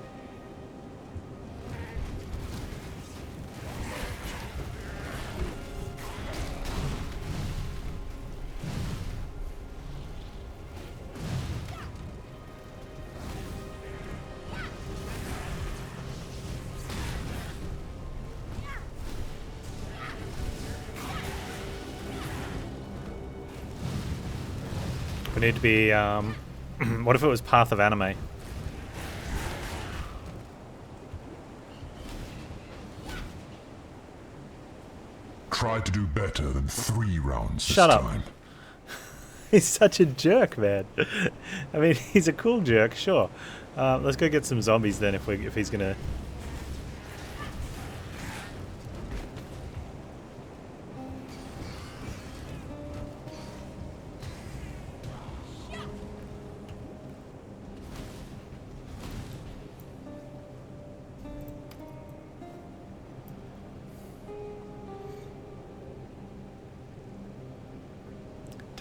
We need to be, what if it was Path of Anime? Try to do better than 3 rounds Shut this up. time. He's such a jerk, man. I mean, he's a cool jerk, sure. Let's go get some zombies then if he's gonna...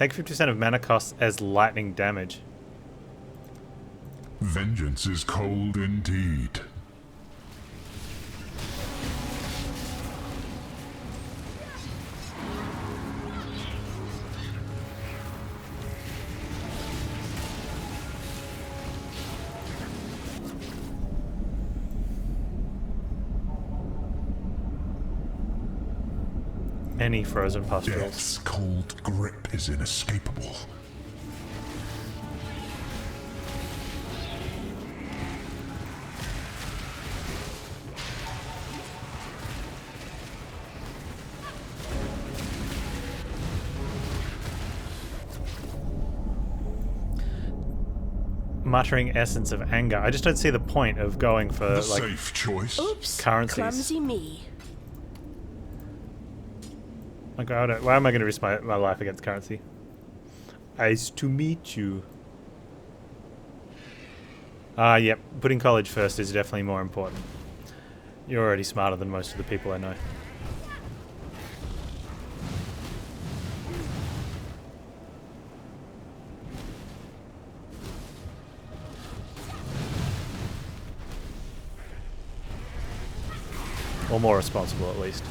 Take 50% of mana cost as lightning damage. Vengeance is cold indeed. Any frozen pustules. Death's cold grip is inescapable. Muttering essence of anger. I just don't see the point of going for The like safe choice. Oops. currencies. Clumsy me. Like, why am I going to risk my life against currency? Nice to meet you. Yep. Putting college first is definitely more important. You're already smarter than most of the people I know. Or more responsible, at least.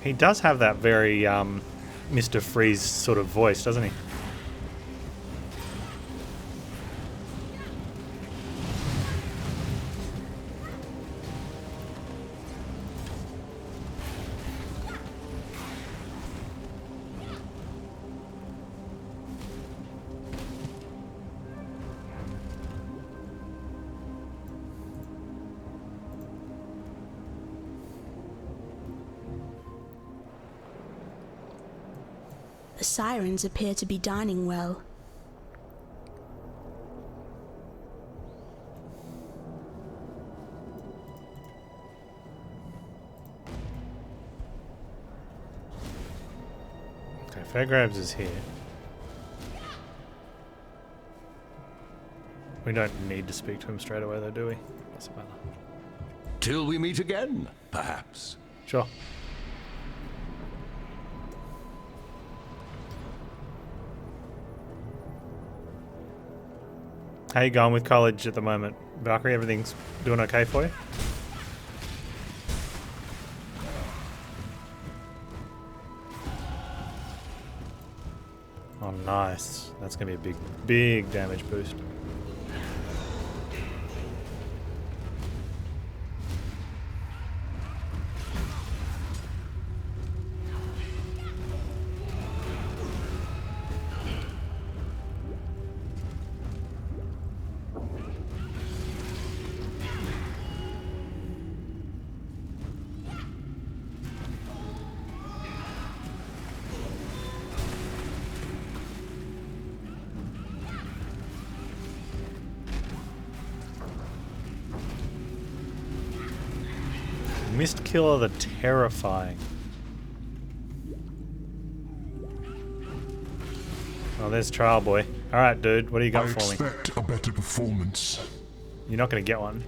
He does have that very Mr. Freeze sort of voice, doesn't he? The sirens appear to be dining well. Okay, Fairgrabs is here. We don't need to speak to him straight away though, do we? Doesn't matter. Till we meet again, perhaps. Sure. How you going with college at the moment? Valkyrie, everything's doing okay for you? Oh, nice. That's going to be a big damage boost. Mist Killer the Terrifying. Oh, there's Trial Boy. Alright, dude, what do you got for me? I expect a better performance. You're not going to get one.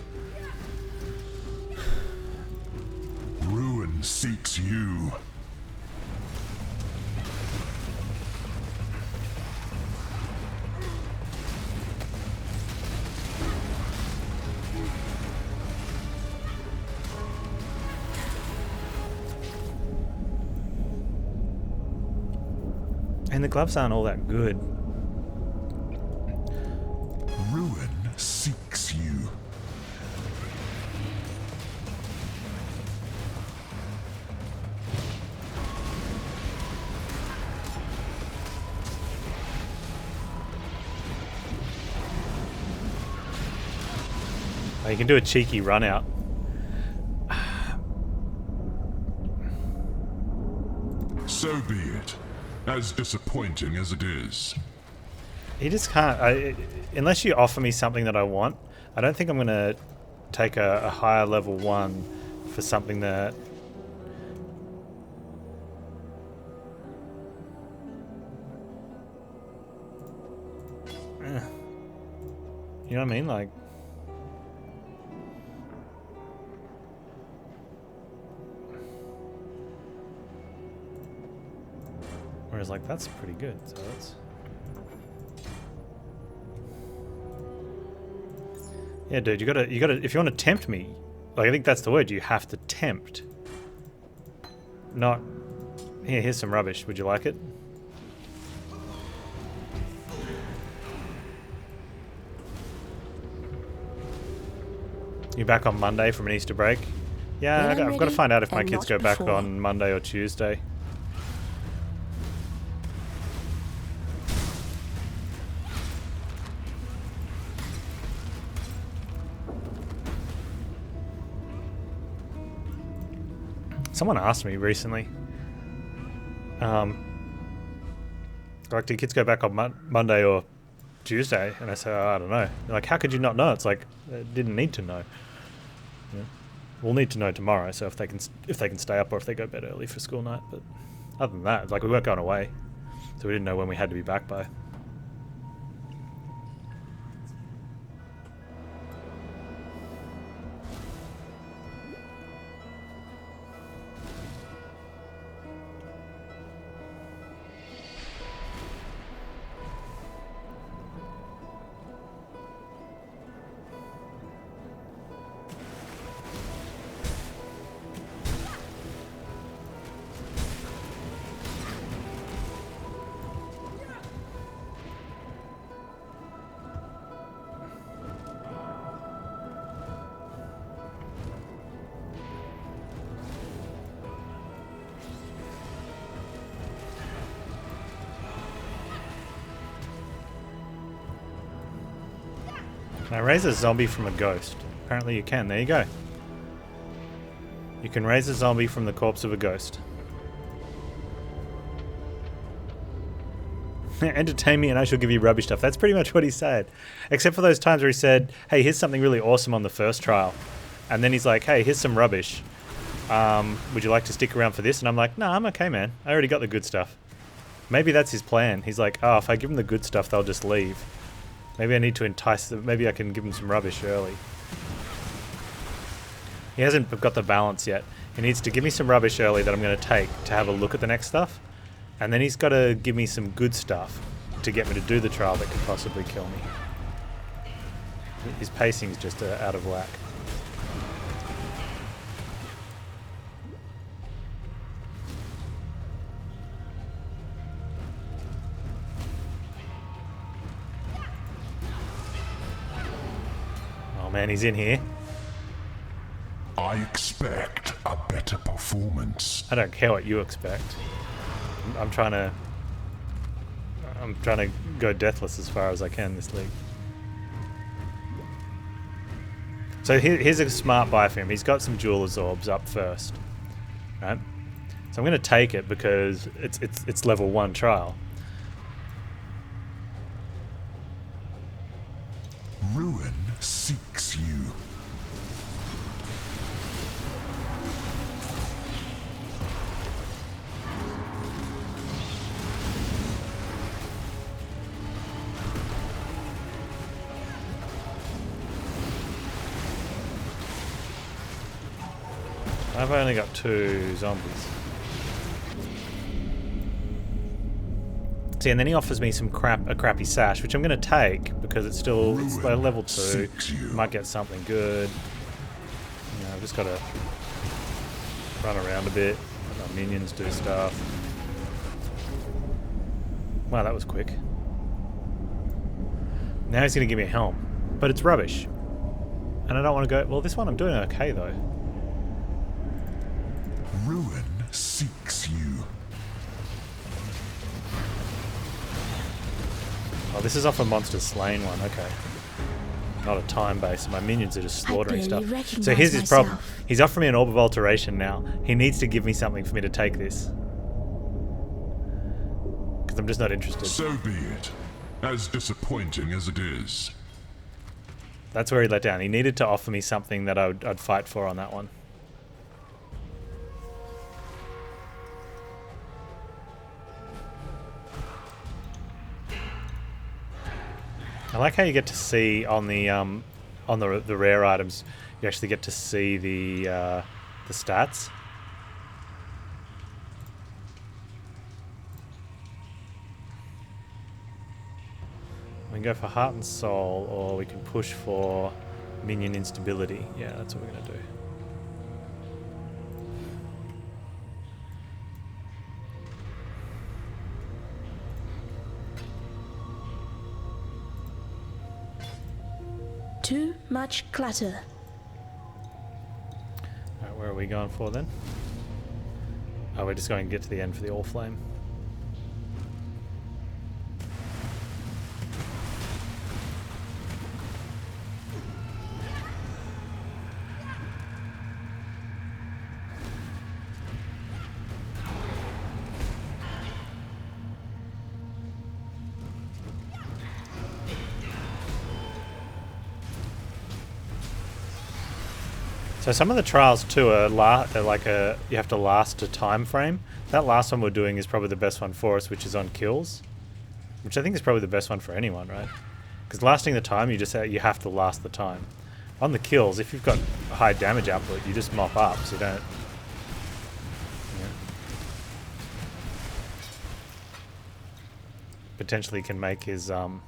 Ruin seeks you. And the gloves aren't all that good. Ruin seeks you. Oh, you can do a cheeky run out. So be it. As disappointing as it is. He just can't. Unless you offer me something that I want, I don't think I'm going to take a higher level 1 for something that... You know what I mean? Like... Whereas, like, that's pretty good, so that's... Yeah, dude, you gotta, if you want to tempt me, like, I think that's the word, you have to tempt. Not, here's some rubbish, would you like it? You back on Monday from an Easter break? Yeah, I've got to find out if my kids go back on Monday or Tuesday. Someone asked me recently, like, do kids go back on Monday or Tuesday? And I said, oh, I don't know. They're like, how could you not know? It's like, they didn't need to know. Yeah. We'll need to know tomorrow, so if they can stay up or if they go bed early for school night. But other than that, like, we weren't going away, so we didn't know when we had to be back by. Can I raise a zombie from a ghost? Apparently you can. There you go. You can raise a zombie from the corpse of a ghost. Entertain me and I shall give you rubbish stuff. That's pretty much what he said. Except for those times where he said, hey, here's something really awesome on the first trial. And then he's like, hey, here's some rubbish. Would you like to stick around for this? And I'm like, no, I'm okay, man. I already got the good stuff. Maybe that's his plan. He's like, oh, if I give them the good stuff, they'll just leave. Maybe I need to entice them. Maybe I can give him some rubbish early. He hasn't got the balance yet. He needs to give me some rubbish early that I'm going to take to have a look at the next stuff. And then he's got to give me some good stuff to get me to do the trial that could possibly kill me. His pacing's just out of whack. Man, he's in here. I expect a better performance. I don't care what you expect. I'm trying to go deathless as far as I can this league. So here's a smart buy for him. He's got some jeweler's orbs up first, right? So I'm going to take it because it's level 1 trial. Ruin seeks you. I've only got 2 zombies. See, and then he offers me some a crappy sash, which I'm going to take because it's level 2. Might get something good. You know, I've just got to run around a bit. Let my minions do stuff. Wow, that was quick. Now he's going to give me a helm, but it's rubbish, and I don't want to go. Well, this one I'm doing okay though. Ruin seeks you. Oh, this is off a monster slain one, okay. Not a time base, my minions are just slaughtering stuff. So here's his problem. He's offering me an Orb of Alteration now. He needs to give me something for me to take this. Because I'm just not interested. So be it. as disappointing as it is. That's where he let down. He needed to offer me something that I'd fight for on that one. I like how you get to see on the rare items, you actually get to see the stats. We can go for Heart and Soul, or we can push for Minion Instability. Yeah, that's what we're going to do. Too much clutter. Alright, where are we going for then? Oh, we're just going to get to the end for the All Flame. So some of the trials too are like you have to last a time frame. That last one we're doing is probably the best one for us, which is on kills, which I think is probably the best one for anyone, right? Because lasting the time, you have to last the time. On the kills, if you've got high damage output, you just mop up, so you don't. Yeah. Potentially can make his the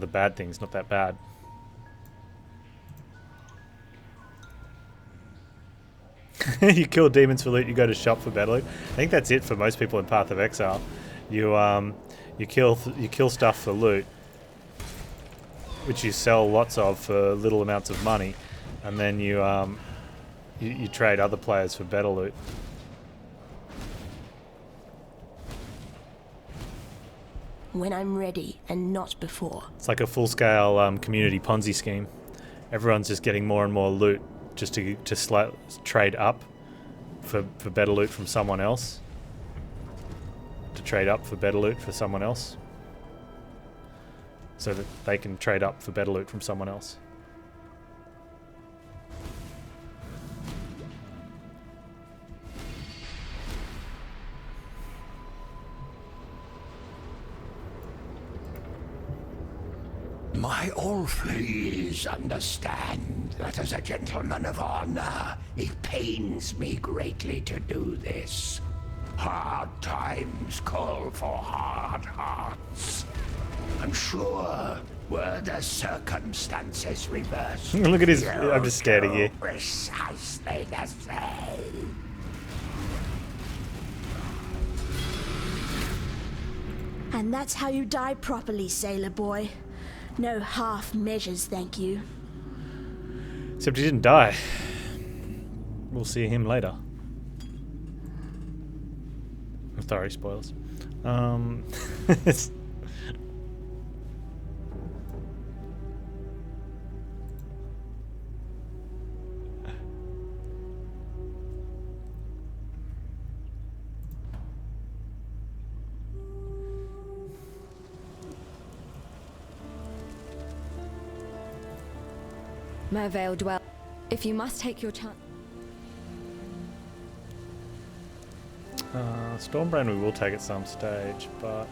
bad things not that bad. You kill demons for loot, you go to shop for better loot. I think that's it for most people in Path of Exile. You kill stuff for loot, which you sell lots of for little amounts of money, and then you trade other players for better loot. When I'm ready, and not before. It's like a full-scale community Ponzi scheme. Everyone's just getting more and more loot just to trade up for better loot from someone else. To trade up for better loot for someone else. So that they can trade up for better loot from someone else. My old please understand that as a gentleman of honor, it pains me greatly to do this. Hard times call for hard hearts. I'm sure were the circumstances reversed. Look at his... I'm just scared of you. Precisely the same. And that's how you die properly, sailor boy. No half measures, thank you. Except he didn't die. We'll see him later. Sorry, spoilers. Mervale dwell. If you must take your chance. Stormbrand we will take at some stage, but...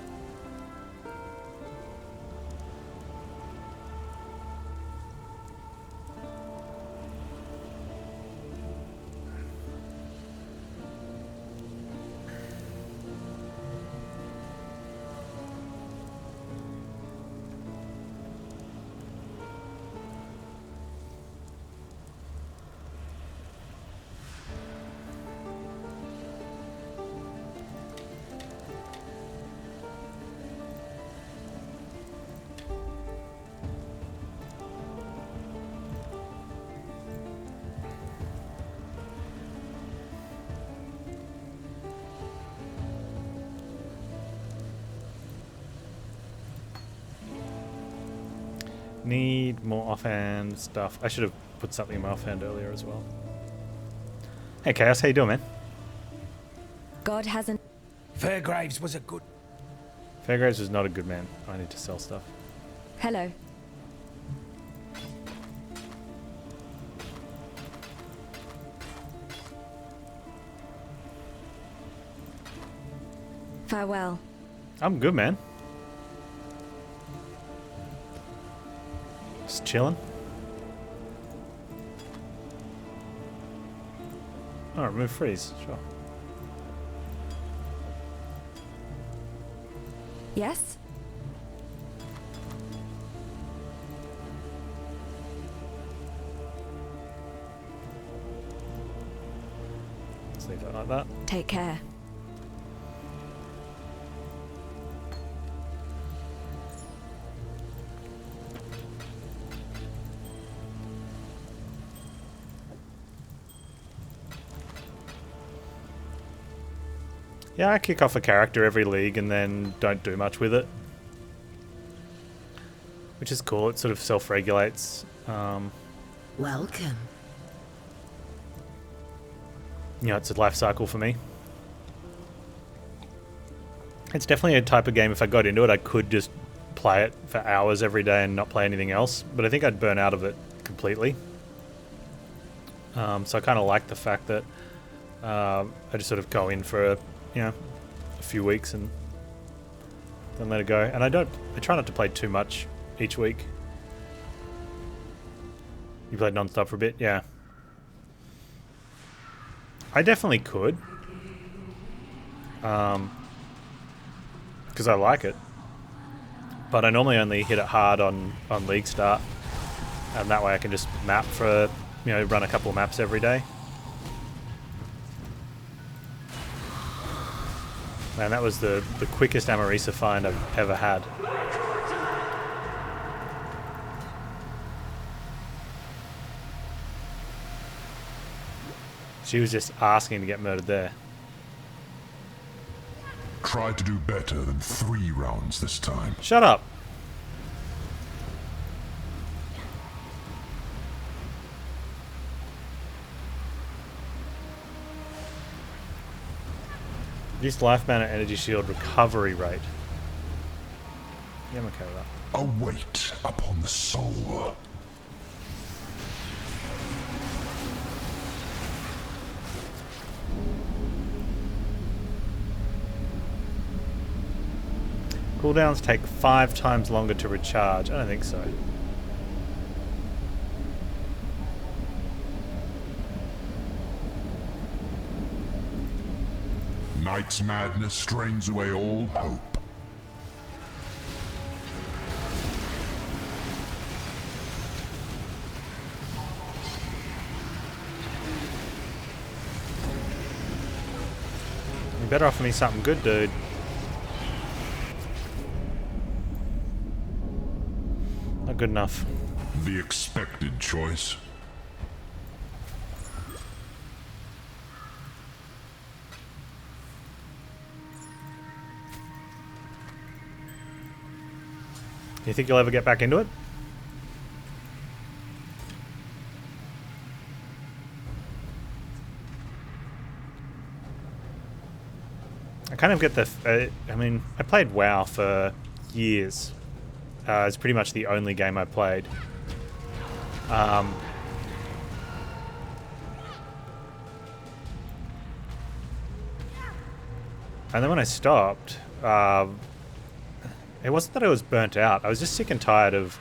Need more offhand stuff. I should have put something in my offhand earlier as well. Hey Chaos, how you doing, man? God hasn't. Fairgraves was a good... Fairgraves was not a good man. I need to sell stuff. Hello. Farewell. I'm good, man. Just chilling. Oh, remove freeze. Sure. Yes? Let's leave that like that. Take care. Yeah, I kick off a character every league and then don't do much with it. Which is cool, it sort of self-regulates. Welcome. You know, it's a life cycle for me. It's definitely a type of game, if I got into it, I could just play it for hours every day and not play anything else. But I think I'd burn out of it completely. So I kind of like the fact that I just sort of go in for a few weeks and then let it go. And I try not to play too much each week. You played non-stop for a bit? Yeah. I definitely could. Because I like it. But I normally only hit it hard on league start. And that way I can just map for, run a couple of maps every day. Man, that was the quickest Amarisa find I've ever had. She was just asking to get murdered there. Try to do better than 3 rounds this time. Shut up. Reduced life mana energy shield recovery rate. Yeah, I'm okay with that. A weight upon the soul. Cooldowns take 5 times longer to recharge. I don't think so. Night's madness strains away all hope. You better offer me something good, dude. Not good enough. The expected choice. Do you think you'll ever get back into it? I kind of get the... I played WoW for years. It's pretty much the only game I played. And then when I stopped... it wasn't that I was burnt out. I was just sick and tired of,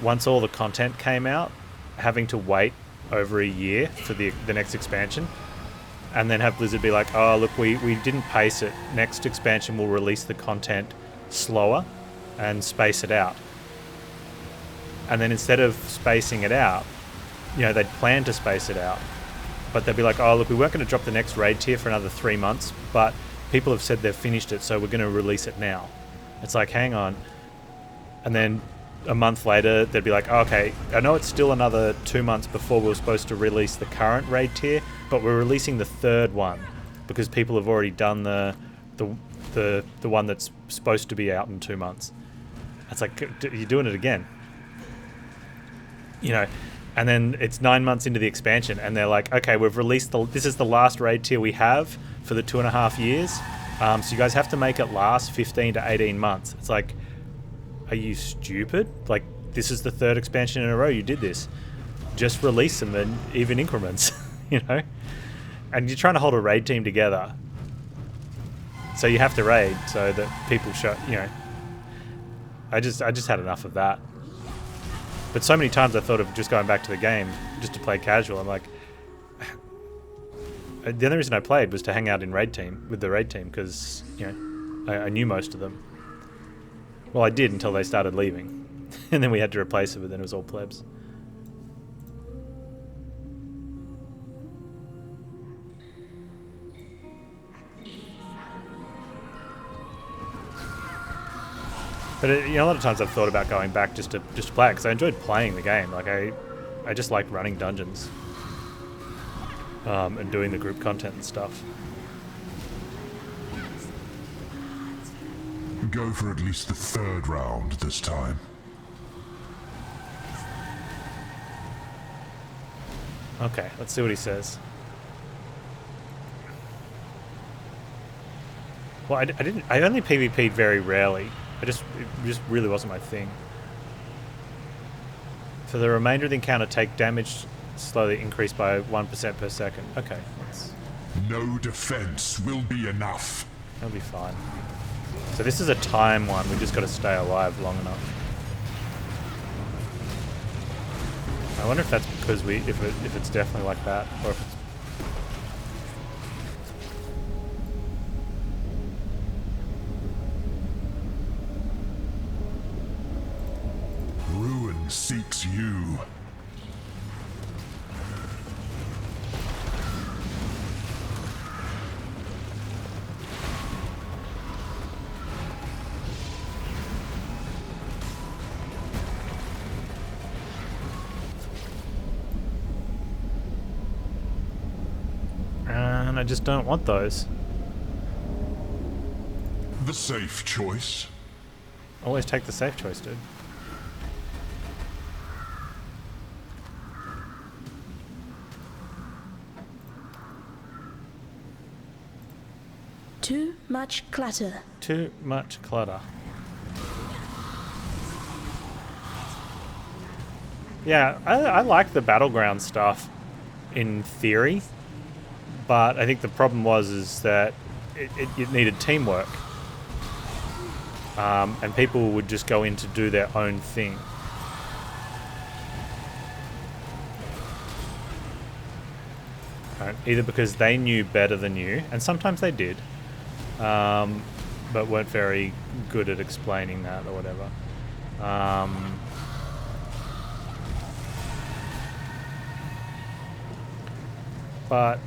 once all the content came out, having to wait over a year for the next expansion. And then have Blizzard be like, oh, look, we didn't pace it. Next expansion will release the content slower and space it out. And then instead of spacing it out, they'd plan to space it out. But they'd be like, oh, look, we weren't going to drop the next raid tier for another 3 months, but people have said they've finished it, so we're going to release it now. It's like, hang on. And then a month later, they'd be like, oh, okay, I know it's still another 2 months before we were supposed to release the current raid tier, but we're releasing the 3rd one because people have already done the one that's supposed to be out in 2 months. It's like, you're doing it again. And then it's 9 months into the expansion, and they're like, okay, we've released this is the last raid tier we have for the 2.5 years. So you guys have to make it last 15 to 18 months. It's like, are you stupid? Like, this is the 3rd expansion in a row you did this. Just release them in even increments, you know? And you're trying to hold a raid team together. So you have to raid so that people show, you know. I just had enough of that. But so many times I thought of just going back to the game just to play casual. I'm like, the only reason I played was to hang out in raid team with the raid team because, you know, I knew most of them. Well, I did until they started leaving. And then we had to replace it, but then it was all plebs. But you know, a lot of times I've thought about going back just to play it because I enjoyed playing the game. Like I just liked running dungeons and doing the group content and stuff. Go for at least the 3rd round this time. Okay, let's see what he says. Well, I only PvP'd very rarely. It just really wasn't my thing. For the remainder of the encounter, take damage slowly increased by 1% per second. Okay, no defense will be enough. That'll be fine. So this is a time one. We just got to stay alive long enough. I wonder if that's because if it's definitely like that, or if it's. Ruin seeks you. And I just don't want those. The safe choice. Always take the safe choice, dude. Too much clutter. Too much clutter. Yeah, I like the battleground stuff in theory, but I think the problem is that it needed teamwork, and people would just go in to do their own thing. Either because they knew better than you, and sometimes they did, but weren't very good at explaining that or whatever. But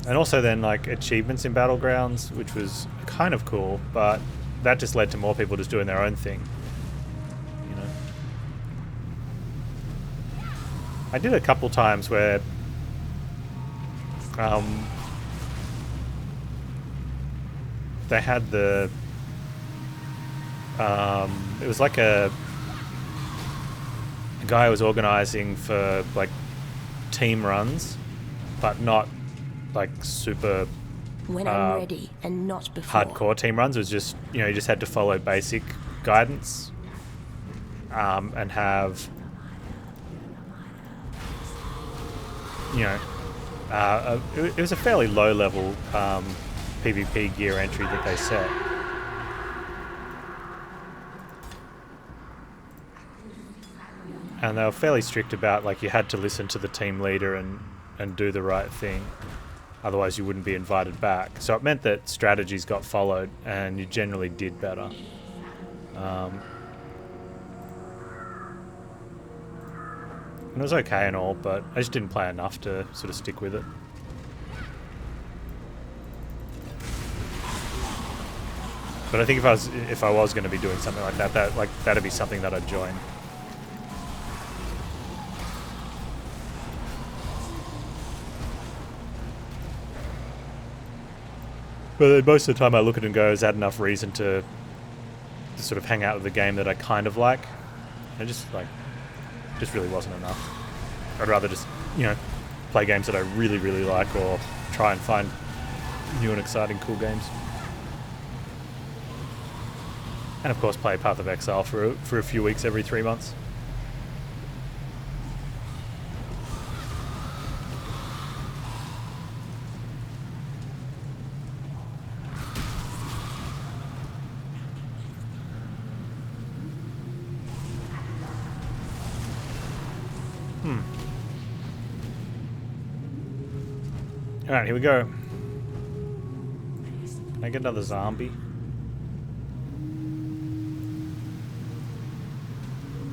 and also then like achievements in Battlegrounds, which was kind of cool, but that just led to more people just doing their own thing. You know, I did a couple times where they had the it was like a guy was organizing for like team runs, but not like super when I'm ready and not before. Hardcore team runs. It was just, you know, you just had to follow basic guidance and have, you know, it was a fairly low level PvP gear entry that they set. And they were fairly strict about, like, you had to listen to the team leader and do the right thing. Otherwise you wouldn't be invited back. So it meant that strategies got followed and you generally did better. And it was okay and all, but I just didn't play enough to sort of stick with it. But I think if I was going to be doing something like that, that'd be something that I'd join. But most of the time I look at it and go, is that enough reason to sort of hang out with the game that I kind of like? And it just really wasn't enough. I'd rather just, you know, play games that I really, really like, or try and find new and exciting cool games. And of course play Path of Exile for a few weeks every 3 months. Alright, here we go. Can I get another zombie?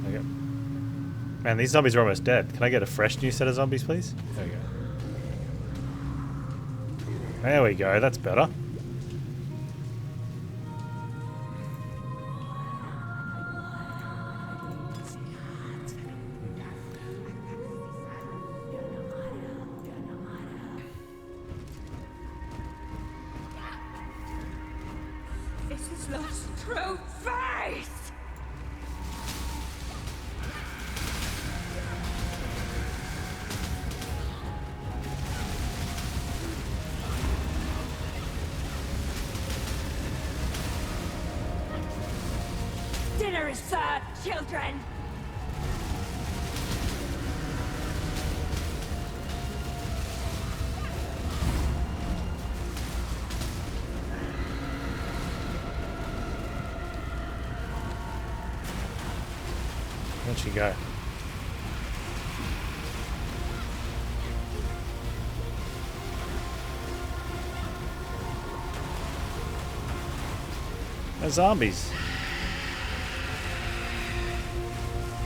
Okay. Man, these zombies are almost dead. Can I get a fresh new set of zombies, please? There we go. There we go, that's better. Dinner is served, children! Where'd she go? They're zombies.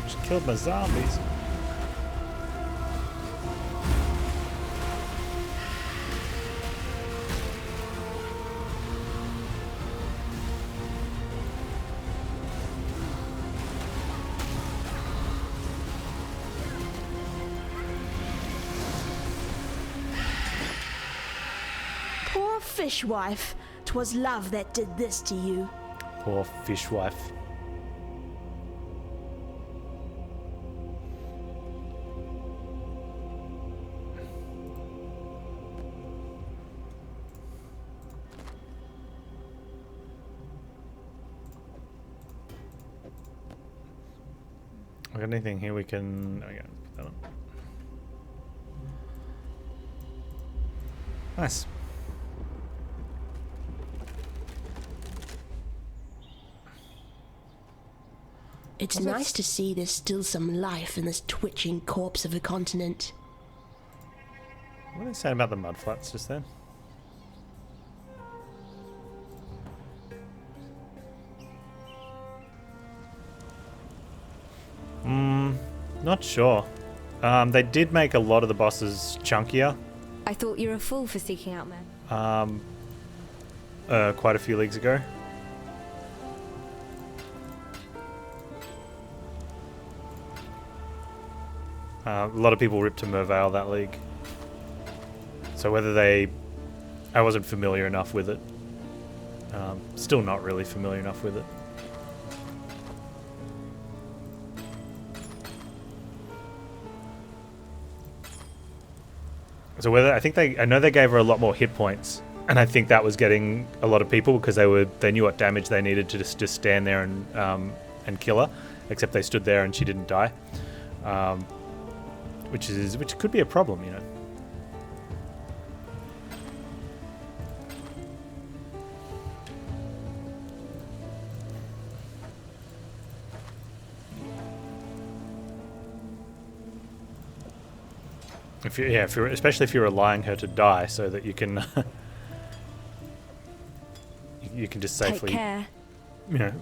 She killed my zombies. Poor fishwife. 'Twas love that did this to you. Poor fishwife. I got anything here we can... Oh yeah, put that on. Nice. It's nice to see there's still some life in this twitching corpse of a continent. What are they saying about the mud flats just then? Not sure. They did make a lot of the bosses chunkier. I thought you were a fool for seeking out men. Quite a few leagues ago. A lot of people ripped to Mervale that league. So whether they... I wasn't familiar enough with it. Still not really familiar enough with it. So whether... I know they gave her a lot more hit points. And I think that was getting a lot of people because they knew what damage they needed to just stand there and kill her. Except they stood there and she didn't die. Which could be a problem, you know. Especially if you're allowing her to die, so that you can you can just safely, Take care. you know,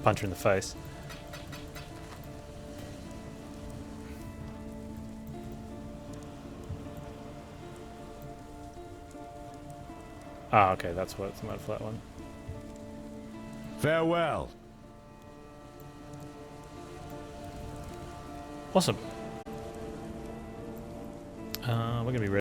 punch her in the face. Ah, okay, that's what it's the mud flat one. Farewell. Awesome. We're gonna be ready.